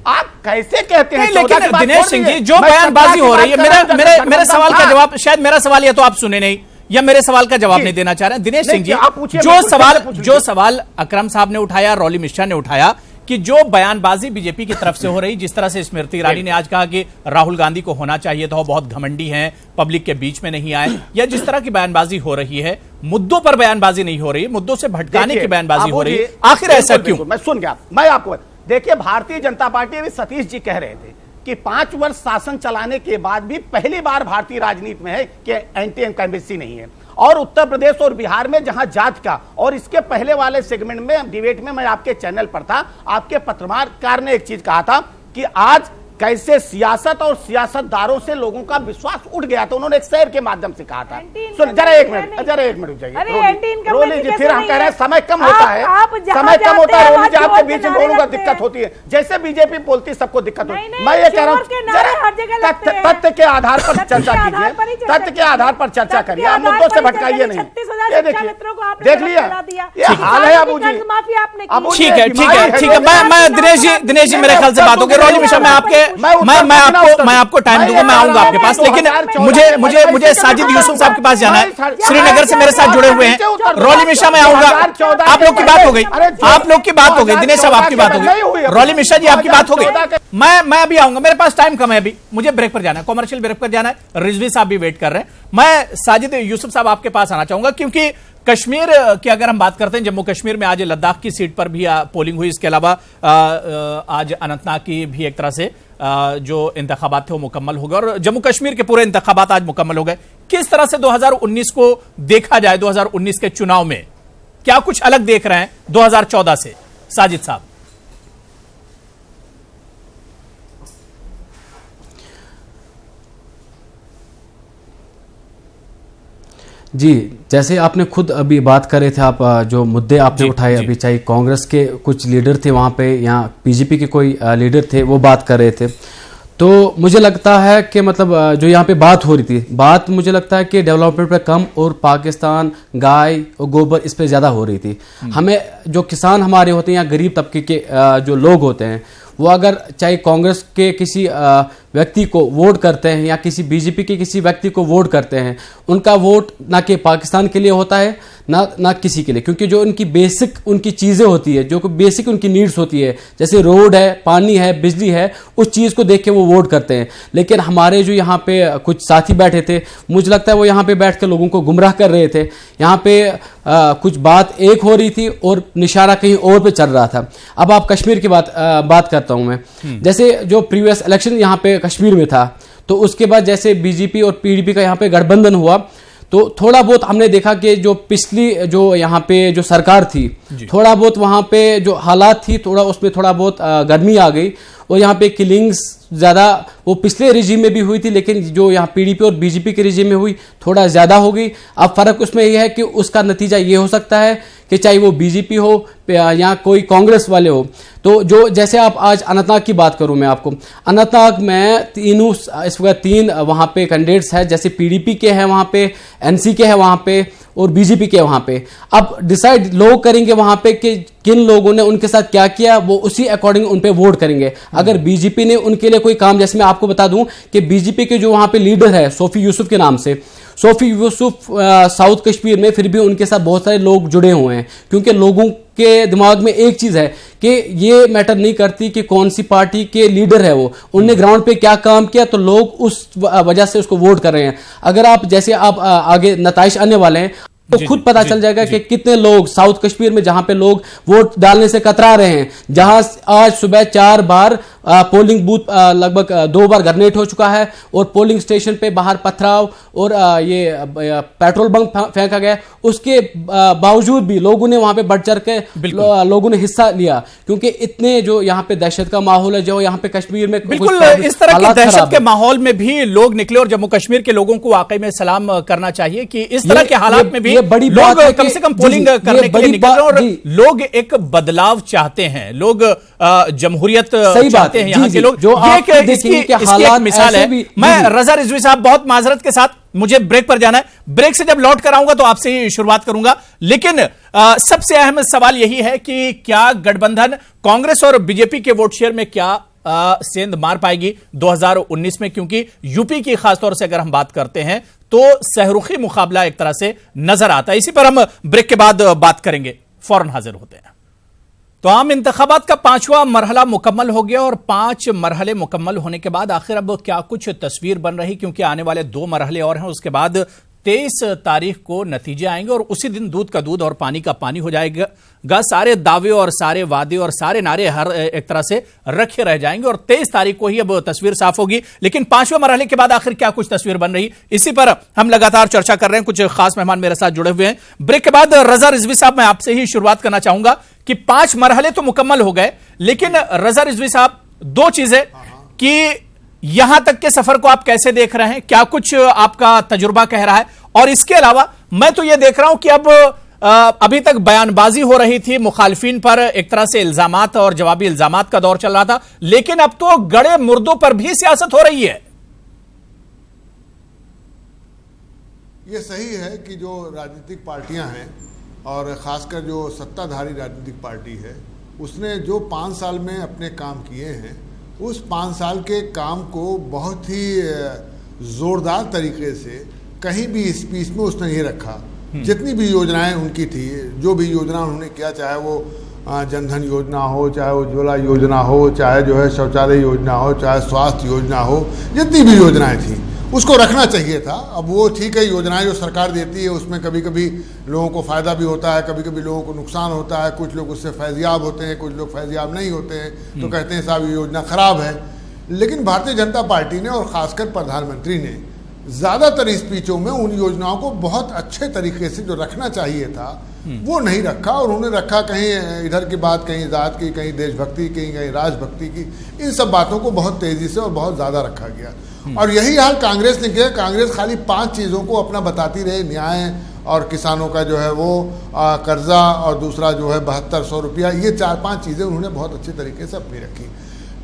आप कैसे कहते हैं? लेकिन दिनेश सिंह जी, जो बयानबाजी हो रही है, मेरा सवाल का जवाब, शायद मेरा सवाल यह तो आप सुने नहीं या मेरे सवाल का जवाब जी। नहीं देना चाह रहे हैं? दिनेश नहीं, सिंह जी, आप पूछिए, जो मैं कुछ सवाल पूछ जो सवाल अकरम साहब ने उठाया, रॉली मिश्रा ने उठाया कि जो बयानबाजी बीजेपी की तरफ से हो रही, जिस तरह से स्मृति ईरानी ने आज कहा कि राहुल गांधी को होना चाहिए था, वो बहुत घमंडी हैं, पब्लिक के बीच में नहीं आए, या जिस तरह की बयानबाजी हो रही है, मुद्दों पर बयानबाजी नहीं हो रही, मुद्दों से भटकाने की बयानबाजी हो रही है, आखिर ऐसा क्यों? मैं सुन गया, मैं आपको देखिए, भारतीय जनता पार्टी अभी सतीश जी कह रहे थे कि 5 वर्ष शासन चलाने के बाद भी पहली बार भारतीय राजनीति में है कि एंटी इनकम्बेंसी नहीं है। और उत्तर प्रदेश और बिहार में जहां जात का, और इसके पहले वाले सेगमेंट में डिबेट में मैं आपके चैनल पर था, आपके पत्रकार ने एक चीज कहा था कि आज कैसे सियासत और सियासतदारों से लोगों का विश्वास उठ गया, तो उन्होंने एक शेर के माध्यम से कहा था। सुन जरा एक मिनट जाइए रोली जी, फिर हम कह रहे हैं समय कम होता है, समय कम होता है रोली जी, आपके बीच में बोलूंगा दिक्कत होती है, जैसे बीजेपी बोलती सबको दिक्कत होती है। मैं ये कह रहा हूँ तथ्य के आधार पर चर्चा कीजिए, तथ्य के आधार पर चर्चा करिए, आप मुद्दों से भटकाइए नहीं। ये देखिए, देख लिया ये हाल है अबू जी। ठीक है, मैं दिनेश जी मेरे ख्याल से बात होगी। रॉली मिश्रा, मैं आपको टाइम दूंगा, मैं आऊंगा आपके पास, लेकिन मुझे साजिद यूसुफ साहब के पास जाना है, श्रीनगर से मेरे साथ जुड़े हुए हैं। रॉली मिश्रा मैं आऊंगा, आप लोग की बात हो गई, आप लोग की बात हो गई, दिनेश साहब आपकी बात हो गई, रॉली मिश्रा जी आपकी बात हो गई, मैं अभी आऊंगा, मेरे पास टाइम कम है, अभी मुझे ब्रेक पर जाना है, कॉमर्शियल ब्रेक पर जाना है, रिजवी साहब भी वेट कर रहे हैं। मैं साजिद यूसुफ साहब आपके पास आना चाहूंगा, क्योंकि कश्मीर की अगर हम बात करते हैं, जम्मू कश्मीर में आज लद्दाख की सीट पर भी पोलिंग हुई, इसके अलावा आज अनंतनाग की भी एक तरह से जो इंतखाबात थे वो मुकम्मल हो गए, और जम्मू कश्मीर के पूरे इंतखाबात आज मुकम्मल हो गए। किस तरह से 2019 को देखा जाए, 2019 के चुनाव में क्या कुछ अलग देख रहे हैं 2014 से, साजिद साहब? जी, जैसे आपने खुद अभी बात कर रहे थे, आप जो मुद्दे आपने उठाए अभी, चाहे कांग्रेस के कुछ लीडर थे वहाँ पे या बीजेपी के कोई लीडर थे, वो बात कर रहे थे, तो मुझे लगता है कि मतलब जो यहाँ पे बात हो रही थी, बात मुझे लगता है कि डेवलपमेंट पे कम और पाकिस्तान, गाय और गोबर इस पे ज़्यादा हो रही थी। हमें जो किसान हमारे होते हैं या गरीब तबके के जो लोग होते हैं, वो अगर चाहे कांग्रेस के किसी व्यक्ति को वोट करते हैं या किसी बीजेपी के किसी व्यक्ति को वोट करते हैं, उनका वोट ना कि पाकिस्तान के लिए होता है ना किसी के लिए, क्योंकि जो उनकी बेसिक उनकी चीज़ें होती है, जो बेसिक उनकी नीड्स होती है, जैसे रोड है, पानी है, बिजली है, उस चीज़ को देख के वो वोट करते हैं। लेकिन हमारे जो यहाँ पे कुछ साथी बैठे थे, मुझे लगता है वो यहाँ पे बैठ कर लोगों को गुमराह कर रहे थे। यहाँ पे कुछ बात एक हो रही थी और निशाना कहीं और पे चल रहा था। अब आप कश्मीर की बात करता हूँ मैं, जैसे जो प्रीवियस इलेक्शन यहाँ पे कश्मीर में था, तो उसके बाद जैसे बीजेपी और पीडीपी का यहाँ पे गठबंधन हुआ, तो थोड़ा बहुत हमने देखा कि जो पिछली जो यहाँ पे जो सरकार थी, थोड़ा बहुत वहाँ पे जो हालात थी, थोड़ा उसमें थोड़ा बहुत गर्मी आ गई, और यहाँ पे किलिंग्स ज़्यादा वो पिछले रिजीम में भी हुई थी, लेकिन जो यहाँ पीडीपी और बीजेपी के रिजीम में हुई थोड़ा ज़्यादा हो गई। अब फ़र्क उसमें यह है कि उसका नतीजा ये हो सकता है कि चाहे वो बीजेपी हो या कोई कांग्रेस वाले हो, तो जो जैसे आप आज अनंतनाग की बात करूं मैं आपको, अनंतनाग में इस वक्त 3 वहाँ पे कैंडिडेट्स हैं, जैसे पीडीपी के हैं वहाँ पे, एनसी के हैं वहाँ पे और बीजेपी के वहाँ पे। अब डिसाइड लोग करेंगे वहाँ पे कि किन लोगों ने उनके साथ क्या किया, वो उसी अकॉर्डिंग उन पे वोट करेंगे। अगर बीजेपी ने उनके लिए कोई काम, जैसे मैं आपको बता दूं कि बीजेपी के जो वहाँ पे लीडर है सोफी यूसुफ के नाम से, सोफी यूसुफ साउथ कश्मीर में फिर भी उनके साथ बहुत सारे लोग जुड़े हुए हैं, क्योंकि लोगों के दिमाग में एक चीज़ है कि ये मैटर नहीं करती कि कौन सी पार्टी के लीडर है वो, उनने ग्राउंड पे क्या काम किया, तो लोग उस वजह से उसको वोट कर रहे हैं। अगर आप जैसे आप आगे नताइश आने वाले हैं, तो खुद पता चल जाएगा कि कितने लोग साउथ कश्मीर में जहां पे लोग वोट डालने से कतरा रहे हैं, जहां आज सुबह 4 बार पोलिंग बूथ लगभग 2 बार ग्रेनेड हो चुका है, और पोलिंग स्टेशन पे बाहर पथराव और ये पेट्रोल बम फेंका गया, उसके बावजूद भी लोगों ने वहां पे बढ़ चढ़ के लोगों ने हिस्सा लिया, क्योंकि इतने जो यहाँ पे दहशत का माहौल है, जो यहाँ पे कश्मीर में बिल्कुल इस तरह की दहशत के माहौल में भी लोग निकले, और जम्मू कश्मीर के लोगों को वाकई में सलाम करना चाहिए कि इस तरह के हालात में भी बड़ी लोग कम से कम पोलिंग करने के लिए निकल रहे हैं, और लोग एक बदलाव चाहते हैं, लोग जमहूरियत चाहते हैं यहाँ के लोग। जो इसकी एक मिसाल है। मैं रजा रिजवी साहब, बहुत माजरत के साथ मुझे ब्रेक पर जाना है, ब्रेक से जब लौट कर आऊंगा तो आपसे ही शुरुआत करूंगा, लेकिन सबसे अहम सवाल यही है कि क्या गठबंधन कांग्रेस और बीजेपी के वोट शेयर में क्या सेंध मार पाएगी 2019 में, क्योंकि यूपी की खासतौर से अगर हम बात करते हैं तो सहरुखी मुकाबला एक तरह से नजर आता है। इसी पर हम ब्रेक के बाद बात करेंगे, फौरन हाजिर होते हैं। तो आम इंतखाबात का 5वां मरहला मुकम्मल हो गया और 5 मरहले मुकम्मल होने के बाद आखिर अब क्या कुछ तस्वीर बन रही, क्योंकि आने वाले 2 मरहले और हैं। उसके बाद 23 तारीख को नतीजे आएंगे और उसी दिन दूध का दूध और पानी का पानी हो जाएगा। सारे दावे और सारे वादे और सारे नारे हर एक तरह से रखे रह जाएंगे और 23 तारीख को ही अब तस्वीर साफ होगी। लेकिन 5वें मरहले के बाद आखिर क्या कुछ तस्वीर बन रही, इसी पर हम लगातार चर्चा कर रहे हैं। कुछ खास मेहमान मेरे साथ जुड़े हुए हैं। ब्रेक के बाद रजा रिजवी साहब, मैं आपसे ही शुरुआत करना चाहूंगा कि 5 मरहले तो मुकम्मल हो गए, लेकिन रजा रिजवी साहब, 2 चीजें कि यहां तक के सफर को आप कैसे देख रहे हैं, क्या कुछ आपका तजुर्बा कह रहा है, और इसके अलावा मैं तो यह देख रहा हूं कि अब अभी तक बयानबाजी हो रही थी मुखालिफिन पर, एक तरह से इल्जामात और जवाबी इल्जामात का दौर चल रहा था, लेकिन अब तो गड़े मुर्दों पर भी सियासत हो रही है। ये सही है कि जो राजनीतिक पार्टियां हैं और खासकर जो सत्ताधारी राजनीतिक पार्टी है, उसने जो 5 साल में अपने काम किए हैं, उस 5 साल के काम को बहुत ही जोरदार तरीके से कहीं भी स्पीच में उसने नहीं रखा। जितनी भी योजनाएं उनकी थी, जो भी योजना उन्होंने किया, चाहे वो जनधन योजना हो, चाहे उज्ज्वला योजना हो, चाहे जो है शौचालय योजना हो, चाहे स्वास्थ्य योजना हो, जितनी भी योजनाएं थी उसको रखना चाहिए था। अब वो ठीक है, योजनाएं जो सरकार देती है उसमें कभी कभी लोगों को फ़ायदा भी होता है, कभी कभी लोगों को नुकसान होता है, कुछ लोग उससे फैज़याब होते हैं, कुछ लोग फैज़याब नहीं होते हैं, तो कहते हैं साहब ये योजना ख़राब है। लेकिन भारतीय जनता पार्टी ने और ख़ासकर प्रधानमंत्री ने ज़्यादातर स्पीचों में उन योजनाओं को बहुत अच्छे तरीके से जो रखना चाहिए था वो नहीं रखा, और उन्होंने रखा कहीं इधर की बात, कहीं ज़ात की, कहीं देशभक्ति की, कहीं राजभक्ति की, इन सब बातों को बहुत तेज़ी से और बहुत ज़्यादा रखा गया। और यही हाल कांग्रेस ने किया। कांग्रेस खाली 5 चीज़ों को अपना बताती रही, न्याय और किसानों का जो है वो कर्जा, और दूसरा जो है 7200 रुपया, ये 4-5 चीज़ें उन्होंने बहुत अच्छे तरीके से अपनी रखी।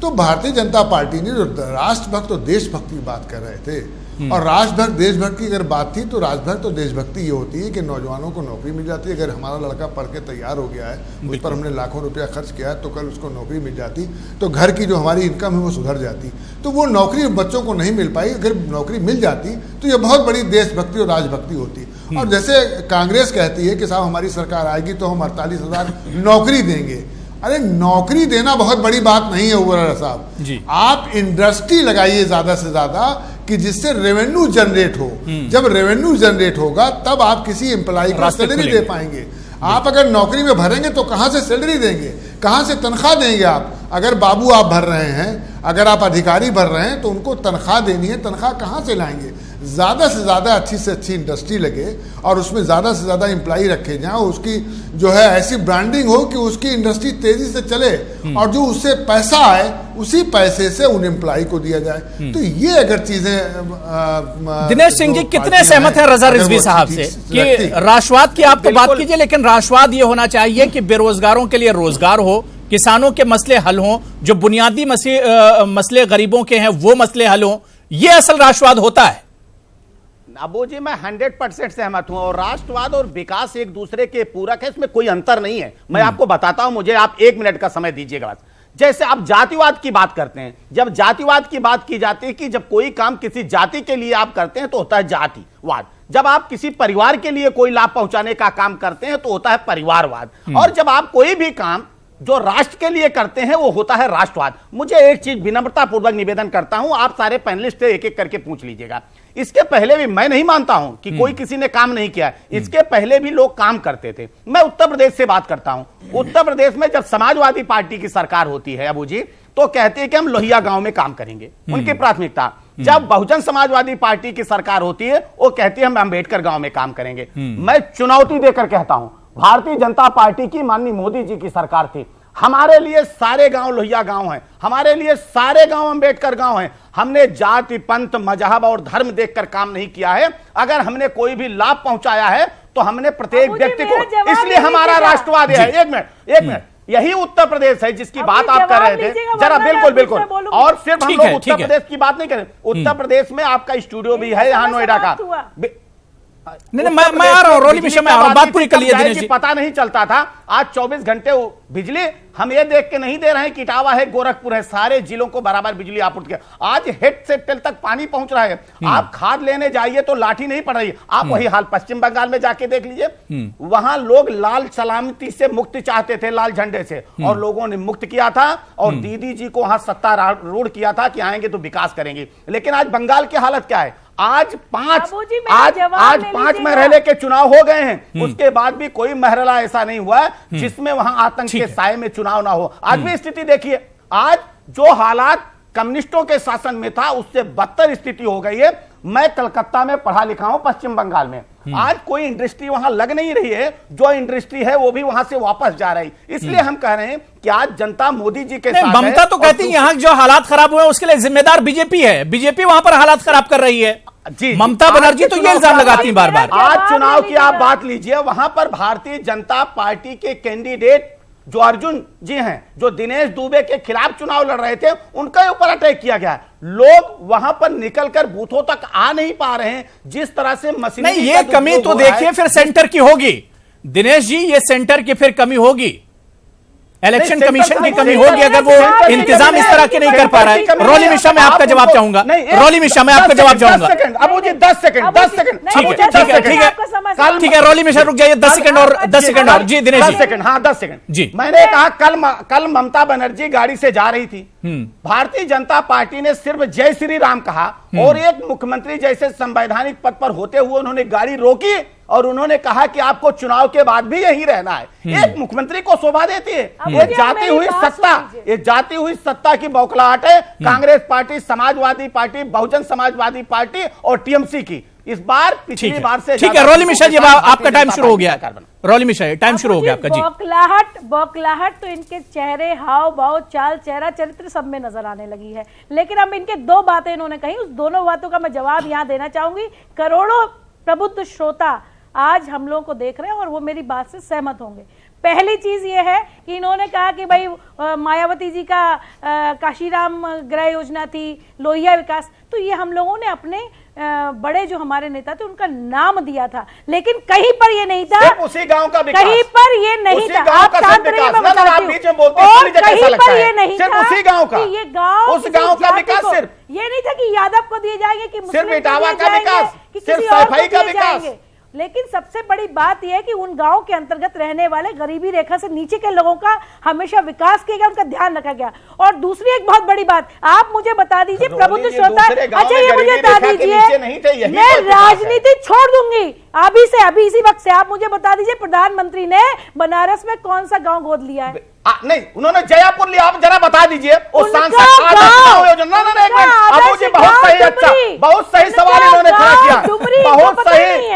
तो भारतीय जनता पार्टी ने जो राष्ट्रभक्त और देशभक्ति की बात कर रहे थे, और राष्ट्रभक्त देशभक्त की अगर बात थी, तो राष्ट्रभक्त और देशभक्ति ये होती है कि नौजवानों को नौकरी मिल जाती है। अगर हमारा लड़का पढ़ के तैयार हो गया है, उस पर हमने लाखों रुपया खर्च किया है, तो कल उसको नौकरी मिल जाती, तो घर की जो हमारी इनकम है वो सुधर जाती। तो वो नौकरी बच्चों को नहीं मिल पाई, अगर नौकरी मिल जाती तो ये बहुत बड़ी देशभक्ति और राजभक्ति होती। और जैसे कांग्रेस कहती है कि साहब हमारी सरकार आएगी तो हम 48,000 नौकरी देंगे। अरे नौकरी देना बहुत बड़ी बात नहीं है उमर साहब, आप इंडस्ट्री लगाइए ज्यादा से ज्यादा कि जिससे रेवेन्यू जनरेट हो। जब रेवेन्यू जनरेट होगा तब आप किसी एम्प्लॉय को सैलरी दे पाएंगे। आप अगर नौकरी में भरेंगे तो कहां से सैलरी देंगे, कहां से तनख्वाह देंगे आप? अगर बाबू आप भर रहे हैं, अगर आप अधिकारी भर रहे हैं, तो उनको तनख्वाह देनी है, तनख्वाह कहां से लाएंगे? ज़्यादा से ज़्यादा अच्छी से अच्छी इंडस्ट्री लगे और उसमें ज़्यादा से ज़्यादा एम्प्लॉई रखे जाएं, उसकी जो है ऐसी ब्रांडिंग हो कि उसकी इंडस्ट्री तेज़ी से चले और जो उससे पैसा आए उसी पैसे से उन एम्प्लॉई को दिया जाए। तो ये अगर चीज़ें दिनेश सिंह जी कितने सहमत हैं रजा रिजवी साहब से कि राष्ट्रवाद की आप तो बात कीजिए, लेकिन राष्ट्रवाद ये होना चाहिए कि बेरोजगारों के लिए रोजगार हो, किसानों के मसले हल हों, जो बुनियादी मसले गरीबों के हैं वो मसले हल हों, ये असल राष्ट्रवाद होता है। अबू जी मैं 100% सहमत हूं, और राष्ट्रवाद और विकास एक दूसरे के पूरक है, इसमें कोई अंतर नहीं है। मैं आपको बताता हूं, मुझे आप 1 मिनट का समय दीजिएगा बस। जैसे आप जातिवाद की बात करते हैं, जब जातिवाद की बात की जाती है कि जब कोई काम किसी जाति के लिए आप करते हैं तो होता है जातिवाद, जब आप किसी परिवार के लिए कोई लाभ पहुंचाने का काम करते हैं तो होता है परिवारवाद, और जब आप कोई भी काम जो राष्ट्र के लिए करते हैं वो होता है राष्ट्रवाद। मुझे एक चीज विनम्रता पूर्वक निवेदन करता हूं, आप सारे पैनलिस्ट से एक एक करके पूछ लीजिएगा। इसके पहले भी मैं नहीं मानता हूं कि कोई किसी ने काम नहीं किया, इसके पहले भी लोग काम करते थे। मैं उत्तर प्रदेश से बात करता हूं। उत्तर प्रदेश में जब समाजवादी पार्टी की सरकार होती है अबू जी, तो कहते हैं कि हम लोहिया गांव में काम करेंगे, उनकी प्राथमिकता। जब बहुजन समाजवादी पार्टी की सरकार होती है वो कहती है हम अंबेडकर गांव में काम करेंगे। मैं चुनौती देकर कहता हूं, भारतीय जनता पार्टी की माननीय मोदी जी की सरकार थी, हमारे लिए सारे गांव लोहिया गांव हैं, हमारे लिए सारे गांव अंबेडकर गांव हैं। हमने जाति पंथ मजहब और धर्म देखकर काम नहीं किया है। अगर हमने कोई भी लाभ पहुंचाया है तो हमने प्रत्येक व्यक्ति को, इसलिए हमारा राष्ट्रवाद है। एक मिनट, यही उत्तर प्रदेश है जिसकी बात आप कर रहे थे जरा। बिल्कुल और सिर्फ हम लोग उत्तर प्रदेश की बात नहीं करें, उत्तर प्रदेश में आपका स्टूडियो भी है यहाँ नोएडा का। नहीं मैं आ रहा हूं, रोली मिश्रा मैं आ रहा हूं, बात पूरी कर लीजिए दिनेश जी। पता नहीं चलता था, आज 24 घंटे बिजली हम ये देख के नहीं दे रहे हैं कि इटावा है, गोरखपुर है, सारे जिलों को बराबर बिजली आपूर्ति। आज हेड से टेल तक पानी पहुंच रहा है। आप खाद लेने जाइए तो लाठी नहीं पड़ रही है। आप वही हाल पश्चिम बंगाल में जाके देख लीजिए, वहां लोग लाल सलामती से मुक्ति चाहते थे, लाल झंडे से, और लोगों ने मुक्त किया था, और दीदी जी को वहां सत्तारूढ़ किया था कि आएंगे तो विकास करेंगे। लेकिन आज बंगाल की हालत क्या है? आज 5 मरहले के चुनाव हो गए हैं, उसके बाद भी कोई मरहला ऐसा नहीं हुआ जिसमें वहां आतंक के साए में चुनाव ना हो। आज भी स्थिति देखिए, आज जो हालात कम्युनिस्टों के शासन में था उससे बदतर स्थिति हो गई है। मैं कलकत्ता में पढ़ा लिखा हूं, पश्चिम बंगाल में आज कोई इंडस्ट्री वहां लग नहीं रही है, जो इंडस्ट्री है वो भी वहां से वापस जा रही। इसलिए हम कह रहे हैं कि आज जनता मोदी जी के साथ है। ममता तो कहती है यहां जो हालात खराब हुए उसके लिए जिम्मेदार बीजेपी है, बीजेपी वहां पर हालात खराब कर रही है जी। ममता बनर्जी तो ये इल्जाम लगाती है बार बार। आज चुनाव की आप बात लीजिए, वहां पर भारतीय जनता पार्टी के कैंडिडेट जो अर्जुन जी हैं, जो दिनेश दुबे के खिलाफ चुनाव लड़ रहे थे, उनके ऊपर अटैक किया गया। लोग वहां पर निकलकर बूथों तक आ नहीं पा रहे हैं, जिस तरह से मशीनरी नहीं, ये कमी तो देखिए फिर सेंटर की होगी दिनेश जी, ये सेंटर की फिर कमी होगी, इलेक्शन कमीशन की कमी होगी अगर वो इंतजाम इस तरह के नहीं कर पा रहा है। रोली मिश्रा मैं आपका जवाब चाहूंगा, रोली मिश्रा मैं आपका जवाब चाहूंगा। अबू जी 10 सेकंड ठीक है रोली मिश्रा रुक जाइए, 10 सेकंड और 10 सेकंड और जी दिनेश 10 सेकंड, हाँ 10 सेकंड जी। मैंने कहा कल ममता बनर्जी गाड़ी से जा रही थी, भारतीय जनता पार्टी ने सिर्फ जय श्री राम कहा, और एक मुख्यमंत्री जैसे संवैधानिक पद पर होते हुए उन्होंने गाड़ी रोकी और उन्होंने कहा कि आपको चुनाव के बाद भी यहीं रहना है। एक मुख्यमंत्री को शोभा देती है ये जाती हुई सत्ता की बौखलाहट है Congress party, Samajwadi party, Bahujan Samajwadi party और टीएमसी की। इस बार पिछली बार से ठीक है। रोली मिश्रा जी आपका टाइम शुरू हो गया, रोली मिश्रा टाइम शुरू हो गया आपका जी। बौखलाहट तो इनके चेहरे, हाव भाव, चाल, चेहरा, चरित्र सब में नजर आने लगी है। लेकिन अब इनके 2 बातें इन्होंने कही, उस दोनों बातों का मैं जवाब यहां देना चाहूंगी। करोड़ों प्रबुद्ध श्रोता आज हम लोगों को देख रहे हैं और वो मेरी बात से सहमत होंगे। पहली चीज ये है कि इन्होंने कहा कि भाई मायावती जी का काशीराम गृह योजना थी, लोहिया विकास, तो ये हम लोगों ने अपने बड़े जो हमारे नेता थे उनका नाम दिया था, लेकिन कहीं पर ये नहीं था, उसी गांव का विकास, कहीं पर ये नहीं था। आप शांत रहिए, मैं बताती हूं। और कहीं पर ये नहीं था उसी गांव का, ये गांव, उस गांव का विकास सिर्फ ये नहीं था कि यादव को दिए जाएंगे, कि सिर्फ इटावा का विकास, सिर्फ सफाई का विकास। लेकिन सबसे बड़ी बात यह है कि उन गांव के अंतर्गत रहने वाले गरीबी रेखा से नीचे के लोगों का हमेशा विकास किया गया, उनका ध्यान रखा गया। और दूसरी एक बहुत बड़ी बात आप मुझे बता दीजिए, प्रबुद्ध श्रोता, अच्छा ये मुझे बता दीजिए, मैं राजनीति छोड़ दूंगी अभी से, अभी इसी वक्त से। आप मुझे बता दीजिए प्रधानमंत्री ने बनारस में कौन सा गांव गोद लिया है? नहीं, उन्होंने जयपुर लिया। आप जरा बता दीजिए उस सांसद योजना। अबू जी बहुत सही, अच्छा बहुत सही सवाल इन्होंने खड़ा किया,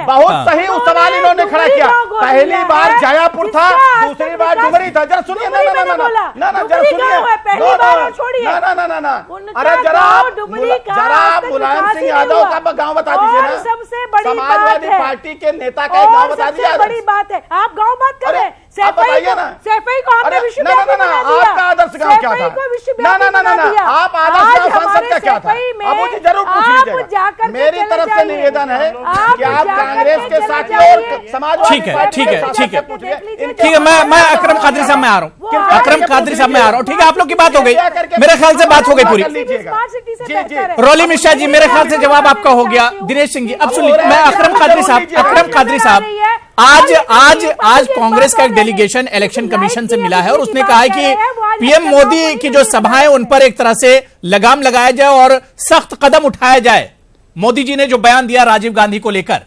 बहुत सही उस सवाल इन्होंने खड़ा किया। पहली बार जयपुर था, दूसरी बार डुमरी था। जरा सुनिए, ना जरा सुनिए, अरे जरा मुलायम सिंह यादव का गाँव बता दीजिए ना, सबसे बड़ी समाजवादी पार्टी के नेता का गाँव बता दीजिए। बड़ी बात है, आप गाँव बात कर रहे हैं, बताइए ना, आपका आदर्श गांव क्या था? आप आदर्श गांव संसद का क्या था? अब मुझे जरूर पूछ लीजिएगा। मेरी तरफ से निवेदन है कि आप कांग्रेस के साथियों और समाजवादी ठीक है। मैं अकरम कादरी साहब में आ रहा हूँ, अकरम कादरी साहब में आ रहा हूँ। ठीक है, आप लोग की बात हो गई, मेरे ख्याल से बात हो गई पूरी। रोली मिश्रा जी मेरे ख्याल से जवाब आपका हो गया। दिनेश सिंह जी अब सुनिए, मैं अकरम कादरी साहब आज कांग्रेस का एक डेलीगेशन इलेक्शन कमीशन से मिला है और उसने कहा है कि पीएम मोदी की जो सभाएं उन पर एक तरह से लगाम लगाया जाए और सख्त कदम उठाया जाए। मोदी जी ने जो बयान दिया राजीव गांधी को लेकर,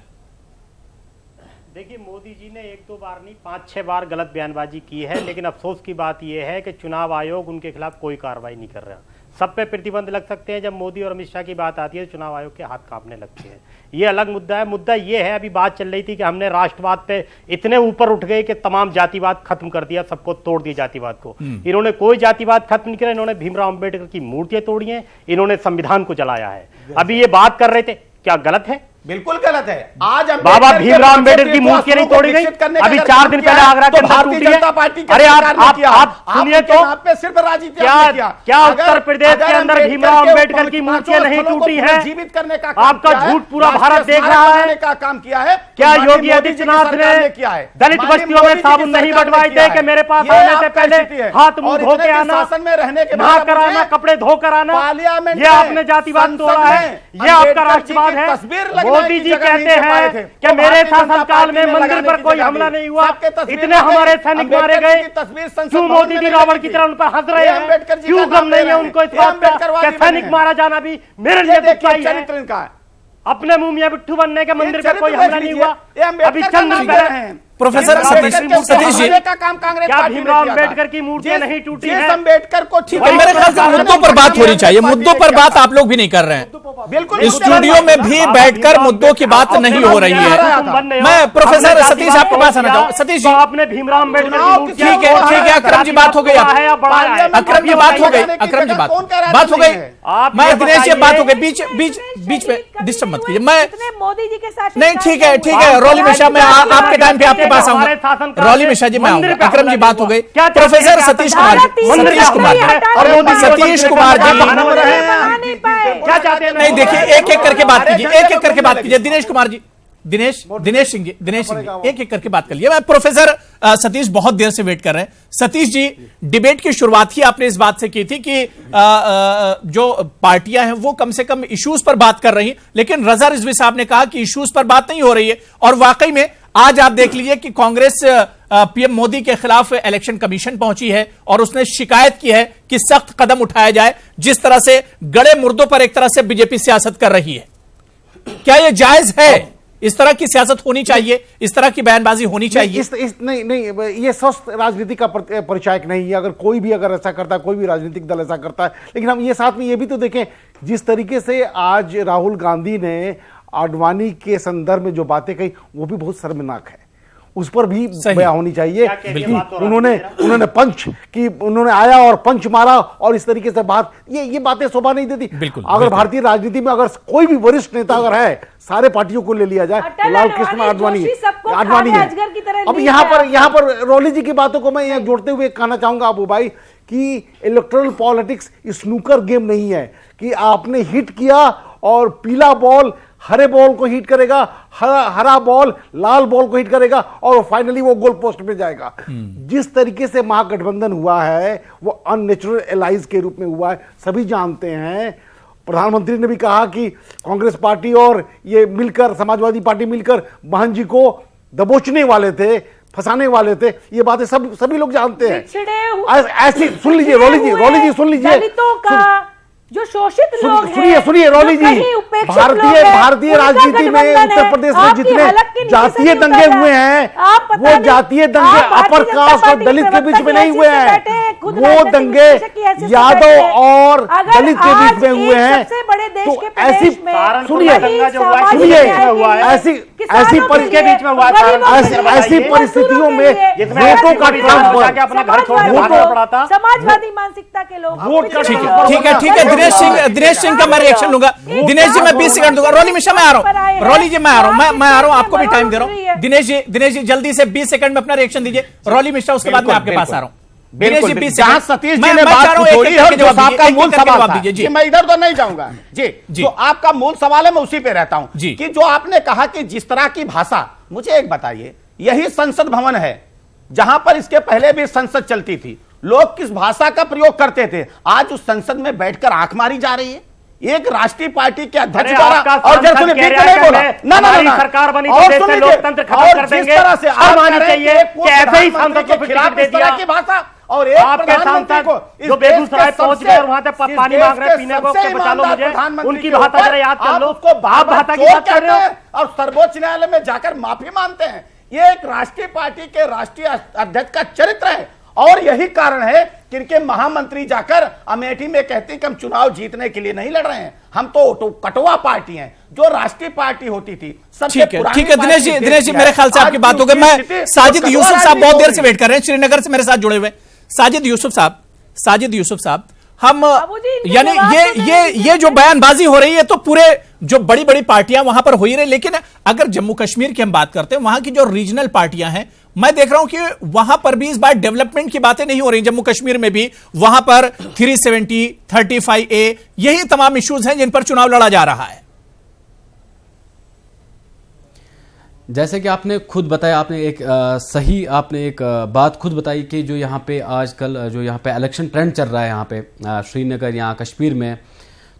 देखिए मोदी जी ने 1-2 बार नहीं 5-6 बार गलत बयानबाजी की है, लेकिन अफसोस की बात यह है कि चुनाव आयोग उनके खिलाफ कोई कार्रवाई नहीं कर रहा। सब पे प्रतिबंध लग सकते हैं, जब मोदी और अमित शाह की बात आती है तो चुनाव आयोग के हाथ कांपने लगते हैं। ये अलग मुद्दा है। मुद्दा ये है, अभी बात चल रही थी कि हमने राष्ट्रवाद पे इतने ऊपर उठ गए कि तमाम जातिवाद खत्म कर दिया, सबको तोड़ दिया जातिवाद को। इन्होंने कोई जातिवाद खत्म नहीं किया, इन्होंने भीमराव अंबेडकर की मूर्तियां तोड़ी हैं, इन्होंने संविधान को जलाया है। अभी ये बात कर रहे थे, क्या गलत है? बिल्कुल गलत है। आज बाबा भीमराव अम्बेडकर की मूर्ति नहीं तोड़ी गई, अभी 4 दिन पहले आगरा के अंदर टूटी है। जनता पार्टी अरे आप सुनिए तो, पे सिर्फ राजनीति क्या उत्तर प्रदेश के अंदर भीमराव अम्बेडकर की मूर्तियां नहीं टूटी है? जीवित करने का आपका झूठ पूरा भारत देख रहा है। का काम किया है क्या योगी आदित्यनाथ ने किया है? दलित बस्तियों में साबुन नहीं बंटवाए थे कि मेरे पास आने से पहले हाथ मुंह धो के आना, शासन में रहने के नहा कर आना, कपड़े धोकर आना, पार्लियामेंट ये आपने जातिवाद तोड़ा है, ये आपका राष्ट्रवाद है। मोदी जी कहते हैं कि मेरे शासनकाल में मंदिर पर कोई हमला नहीं हुआ, इतने हमारे सैनिक मारे गए, क्यों मोदी जी रावण की तरह उन पर हंस रहे हैं? क्यों गम नहीं है उनको इस बात का कि सैनिक मारा जाना भी मेरे लिए दुखदाई है? अपने मुंह में बिट्ठू बनने के मंदिर पर कोई हमला नहीं हुआ। अभी चंद दिन पहले प्रोफेसर सतीश जी का काम कांग्रेस क्या भीमराव अम्बेडकर की मूर्तियां नहीं टूटी है? अम्बेडकर को ठीक है, मेरे ख्याल से मुद्दों पर बात होनी चाहिए। मुद्दों पर बात आप लोग भी नहीं कर रहे हैं। बिल्कुल स्टूडियो में भी बैठकर मुद्दों की बात नहीं हो रही है। मैं प्रोफेसर सतीश आपके पास आना चाहूँ। सतीश जी आपने भीमराव अम्बेडकर ठीक है अकरम जी बात हो गई, अकरम जी बात हो गई, अकरम जी बात हो गई। मैं दिनेश जी बात हो गई, बीच में डिस्टर्ब मत कीजिए। मैं मोदी जी के साथ नहीं, ठीक है रॉली मिश्रा, मैं आपके टाइम पे आपके पास आऊंगा। रॉली मिश्रा जी मैं आऊंगा। अकरम जी बात हो गई। प्रोफेसर सतीश कुमार जी, क्या चाहते हैं? नहीं देखिए, एक एक करके बात कीजिए, एक एक करके बात कीजिए। दिनेश कुमार जी, दिनेश सिंह जी, एक एक करके बात कर लिए। मैं प्रोफेसर सतीश बहुत देर से वेट कर रहे हैं। सतीश जी, डिबेट की शुरुआत ही आपने इस बात से की थी कि जो पार्टियां हैं वो कम से कम इश्यूज पर बात कर रही, लेकिन रजा रिजवी साहब ने कहा कि इश्यूज पर बात नहीं हो रही है। और वाकई में आज आप देख लीजिए कि कांग्रेस पीएम मोदी के खिलाफ इलेक्शन कमीशन पहुंची है और उसने शिकायत की है कि सख्त कदम उठाया जाए। जिस तरह से गड़े मुर्दों पर एक तरह से बीजेपी सियासत कर रही है, क्या यह जायज है? इस तरह की सियासत होनी चाहिए, इस तरह की बयानबाजी होनी चाहिए? नहीं, ये स्वस्थ राजनीति का परिचायक नहीं है। अगर कोई भी अगर ऐसा करता है, कोई भी राजनीतिक दल ऐसा करता है। लेकिन हम ये साथ में ये भी तो देखें, जिस तरीके से आज राहुल गांधी ने आडवाणी के संदर्भ में जो बातें कही, वो भी बहुत शर्मनाक है। उस पर भी बयान होनी चाहिए। उन्होंने पंच की, उन्होंने आया और पंच मारा और इस तरीके से बात, ये बातें शोभा नहीं देती। अगर भारतीय राजनीति में अगर कोई भी वरिष्ठ नेता अगर है, सारे पार्टियों को ले लिया जाए, तो लाल कृष्ण आडवाणी है। अब यहाँ पर रॉली जी की बातों को मैं यहाँ जोड़ते हुए कहना चाहूंगा अबू भाई कि इलेक्टोरल पॉलिटिक्स स्नूकर गेम नहीं है कि आपने हिट किया और पीला बॉल हरे बॉल को हिट करेगा, हरा बॉल लाल बॉल को हिट करेगा और फाइनली वो गोल पोस्ट में जाएगा। जिस तरीके से महागठबंधन हुआ है वो अननेचुरल एलाइज के रूप में हुआ है, सभी जानते हैं। प्रधानमंत्री ने भी कहा कि कांग्रेस पार्टी और ये मिलकर, समाजवादी पार्टी मिलकर बहन जी को दबोचने वाले थे, फंसाने वाले थे। ये बातें सभी लोग जानते हैं। ऐसी सुन लीजिए रॉली जी सुन लीजिए, जो शोषित लोग सुनिए रॉली जी, भारतीय राजनीति में उत्तर प्रदेश में जितने जातीय दंगे हुए हैं, वो जातीय दंगे अपर कास्ट और दलित के बीच में नहीं हुए हैं। वो दंगे यादव और दलित के बीच में हुए हैं। तो ऐसी ऐसी परिस्थितियों में वोटों का समाजवादी मानसिकता के लोग, ठीक है। दिनेश सिंह का मैं रिएक्शन लूंगा। दिनेश जी मैं 20 सेकंड दूंगा। रॉली मिश्रा मैं आ रहा हूं, रॉली जी मैं आ रहा हूं, आपको भी टाइम दे रहा हूं। दिनेश जी जल्दी से 20 सेकंड में अपना रिएक्शन दीजिए। रॉली मिश्रा उसके बाद मैं आपके पास आ रहा हूं। बिल्कुल, जहां सतीश जी ने बात छोड़ी है, जो आपका मूल सवाल था जी, मैं इधर तो नहीं जाऊंगा जी। जो आपका मूल सवाल है मैं उसी पे रहता हूं कि जो आपने कहा कि जिस तरह की भाषा, मुझे एक बताइए, यही संसद भवन है जहां पर इसके पहले भी संसद चलती थी, लोग किस भाषा का प्रयोग करते थे? आज उस संसद में बैठकर आंख मारी जा रही है एक राष्ट्रीय पार्टी के अध्यक्ष द्वारा। और जब सुनिए, नहीं बोला ना सरकार बनी तो देश में लोकतंत्र खत्म कर देंगे। माननी चाहिए कि ऐसे ही सांसद को टिकट दे दिया की भाषा। और एक आपके सांसद जो बेगूसराय पहुंच गए और वहां तक पानी मांग रहे पीने को, बचा लो मुझे, उनकी भाषा जरा याद कर लो। आप भाषा की बात कर रहे हो और सर्वोच्च न्यायालय में जाकर माफी मांगते हैं। ये एक राष्ट्रीय पार्टी के राष्ट्रीय अध्यक्ष का चरित्र है। और यही कारण है कि इनके महामंत्री जाकर अमेठी में कहते हैं कि हम चुनाव जीतने के लिए नहीं लड़ रहे हैं, हम तो कटवा पार्टी हैं। जो राष्ट्रीय पार्टी होती थी ठीक है। दिनेश जी मेरे ख्याल से आपकी बात हो गई। मैं साजिद यूसुफ साहब बहुत देर से वेट कर रहे हैं, श्रीनगर से मेरे साथ जुड़े हुए। साजिद यूसुफ साहब, हम बाबूजी, इनके यानी जवाब तो देने ये जो बयानबाजी हो रही है तो पूरे जो बड़ी बड़ी पार्टियां वहां पर हो ही रही, लेकिन अगर जम्मू कश्मीर की हम बात करते हैं, वहां की जो रीजनल पार्टियां हैं, मैं देख रहा हूं कि वहां पर भी इस बार डेवलपमेंट की बातें नहीं हो रही। जम्मू कश्मीर में भी वहां पर 370, 35A यही तमाम इश्यूज हैं जिन पर चुनाव लड़ा जा रहा है। जैसे कि आपने खुद बताया, आपने एक सही आपने एक बात खुद बताई कि जो यहाँ पे आजकल जो यहाँ पे इलेक्शन ट्रेंड चल रहा है यहाँ पे श्रीनगर, यहाँ कश्मीर में,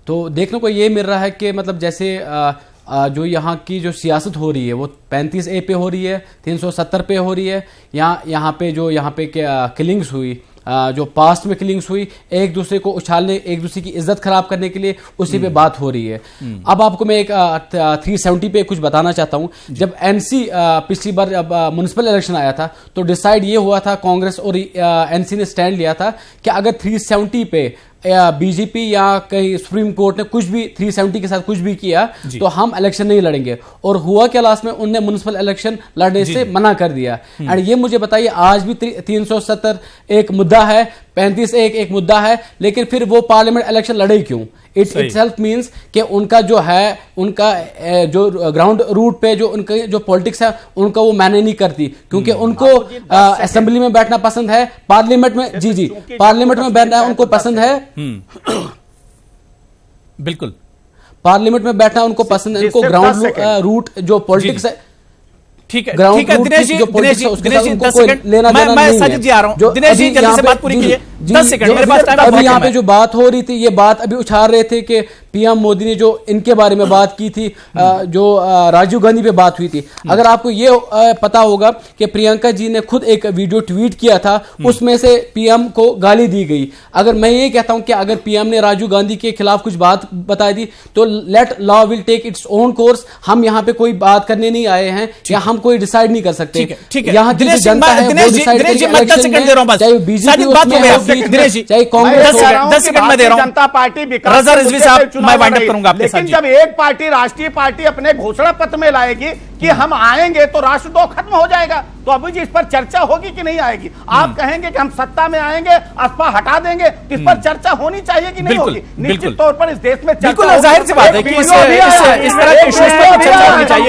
तो देखने को ये मिल रहा है कि मतलब जैसे जो यहाँ की जो सियासत हो रही है वो 35A पे हो रही है, 370 पे हो रही है। यहाँ पे किलिंग्स हुई, जो पास्ट में किलिंग्स हुई, एक दूसरे को उछालने, एक दूसरे की इज्जत खराब करने के लिए उसी पे बात हो रही है। अब आपको मैं एक 370 पे कुछ बताना चाहता हूं। जब एनसी पिछली बार जब म्युनिसिपल इलेक्शन आया था तो डिसाइड ये हुआ था, कांग्रेस और एनसी ने स्टैंड लिया था कि अगर 370 पे बीजेपी या कहीं सुप्रीम कोर्ट ने कुछ भी 370 के साथ कुछ भी किया तो हम इलेक्शन नहीं लड़ेंगे। और हुआ क्या लास्ट में, उनने म्युनिसिपल इलेक्शन लड़ने से मना कर दिया। एंड ये मुझे बताइए, आज भी 370 एक मुद्दा है, 35A एक मुद्दा है, लेकिन फिर वो पार्लियामेंट इलेक्शन लड़े क्यों? इट इटसेल्फ मींस कि उनका जो है, उनका जो ग्राउंड रूट पे जो उनका जो पॉलिटिक्स है उनका वो मैने नहीं करती, क्योंकि उनको असेंबली में बैठना पसंद है, पार्लियामेंट में जी पार्लियामेंट में बैठना उनको पसंद है। बिल्कुल, पार्लियामेंट में बैठना उनको पसंद है, उनको ग्राउंड रूट जो पॉलिटिक्स है। ठीक है दिनेश जी 10 सेकंड, मैं साजिद जी आ रहा हूं। दिनेश जी जल्दी से बात पूरी कीजिए, 10 सेकंड मेरे पास टाइम है। अभी यहाँ पे जो बात हो रही थी, ये बात अभी उछाल रहे थे कि पीएम मोदी ने जो इनके बारे में बात की थी, जो राजीव गांधी पे बात हुई थी। अगर आपको ये पता होगा कि प्रियंका जी ने खुद एक वीडियो ट्वीट किया था, उसमें से पीएम को गाली दी गई। अगर मैं ये कहता हूं कि अगर पीएम ने राजीव गांधी के खिलाफ कुछ बात बता दी तो let law will take its own course. हम यहाँ पे कोई बात करने नहीं आए हैं या हम कोई डिसाइड नहीं कर सकते। यहाँ की जनता है वो डिसाइड करेगी इलेक्शन में, चाहे बीजेपी चाहे कांग्रेस। 10 सेकंड में दे रहा हूं। जनता पार्टी रजा रिजवी साहब, मैं वाइंड अप करूंगा आपके साथ। लेकिन जब एक पार्टी, राष्ट्रीय पार्टी अपने घोषणा पत्र में लाएगी कि हम आएंगे तो राष्ट्रद्रोह खत्म हो जाएगा, तो अभी जी इस पर चर्चा होगी कि नहीं आएगी? आप कहेंगे कि हम सत्ता में आएंगे, अफवाह हटा देंगे, तो इस पर चर्चा होनी चाहिए कि नहीं होगी? निश्चित तौर पर इस देश में बिल्कुल जाहिर सी बात है कि इस तरह के इश्यूज पर चर्चा होनी चाहिए।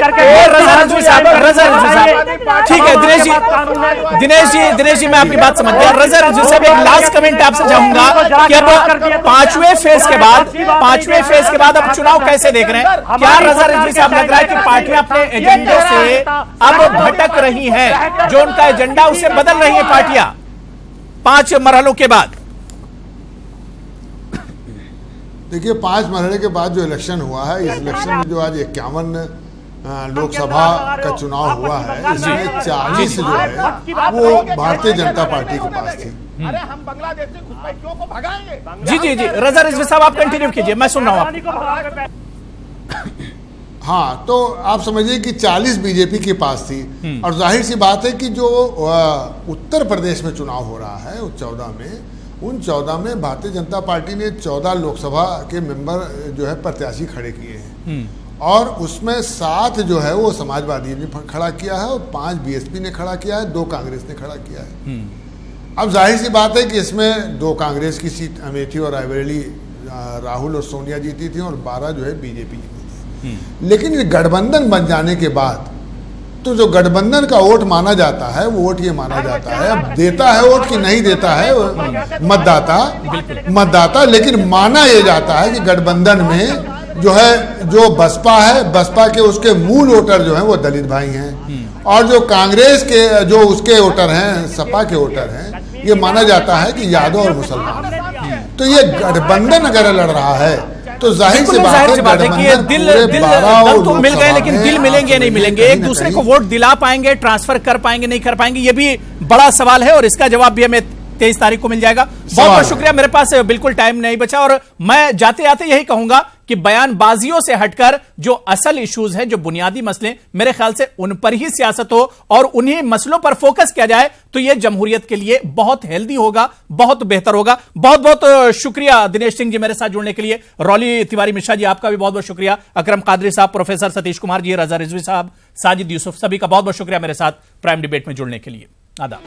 रजा रिजवी साहब, ठीक है दिनेश जी मैं आपकी बात समझ गया। रजा रिजवी साहब, एक लास्ट कमेंट आपसे चाहूंगा कि अब पांचवें फेज के बाद अब चुनाव कैसे देख रहे हैं? क्या रजा रिजवी साहब लग रहा है कि पार्टियां अपने एजेंडे से अब भटक रही हैं, जो उनका एजेंडा उसे बदल रही है पार्टियां 5 मरहलों के बाद? देखिए, 5 मरहले के बाद जो इलेक्शन हुआ है, इस इलेक्शन में जो आज 51 लोकसभा का चुनाव हुआ है, इसमें 40 जो है वो भारतीय जनता पार्टी के पास थी। अरे हम बांग्लादेश से घुसपैठियों को भगाएंगे। जी रजा रिजवी साहब, आप कंटिन्यू कीजिए, मैं सुन रहा हूं आपको। हाँ, तो आप समझिए कि 40 बीजेपी के पास थी। और जाहिर सी बात है कि जो उत्तर प्रदेश में चुनाव हो रहा है उन 14 में भारतीय जनता पार्टी ने 14 लोकसभा के मेंबर जो है प्रत्याशी खड़े किए हैं, और उसमें 7 जो है वो समाजवादी ने खड़ा किया है और 5 बीएसपी ने खड़ा किया है, 2 कांग्रेस ने खड़ा किया है। अब जाहिर सी बात है कि इसमें 2 कांग्रेस की सीट अमेठी और रायबरेली राहुल और सोनिया जीती थी, और 12 जो है बीजेपी जीती थी। लेकिन ये गठबंधन बन जाने के बाद तो जो गठबंधन का वोट माना जाता है, वो वोट ये माना जाता है, अब देता है वोट कि नहीं देता है मतदाता, लेकिन माना ये जाता है कि गठबंधन में जो है, जो बसपा है, बसपा के उसके मूल वोटर जो हैं वो दलित भाई हैं, और जो कांग्रेस के जो उसके वोटर हैं, सपा के वोटर हैं, ये माना जाता है कि यादव और मुसलमान हैं। तो ये गठबंधन अगर लड़ रहा है तो जाहिर सी बात है कि ये दिल तो मिल गए, लेकिन दिल मिलेंगे नहीं मिलेंगे, एक दूसरे को वोट दिला पाएंगे, ट्रांसफर कर पाएंगे नहीं कर पाएंगे, ये भी बड़ा सवाल है, और इसका जवाब भी हमें 23 तारीख को मिल जाएगा। बहुत बहुत शुक्रिया, मेरे पास बिल्कुल टाइम नहीं बचा, और मैं जाते जाते यही कहूंगा कि बयानबाजियों से हटकर जो असल इश्यूज हैं, जो बुनियादी मसले, मेरे ख्याल से उन पर ही सियासत हो और उन्हीं मसलों पर फोकस किया जाए तो यह जमहूरियत के लिए बहुत हेल्दी होगा, बहुत बेहतर होगा। बहुत बहुत शुक्रिया दिनेश सिंह जी मेरे साथ जुड़ने के लिए, रॉली तिवारी मिश्रा जी आपका भी बहुत बहुत शुक्रिया, अकरम कादरी साहब, प्रोफेसर सतीश कुमार जी, रजा रिजवी साहब, साजिद यूसुफ, सभी का बहुत बहुत शुक्रिया मेरे साथ प्राइम डिबेट में जुड़ने के लिए। आदाब।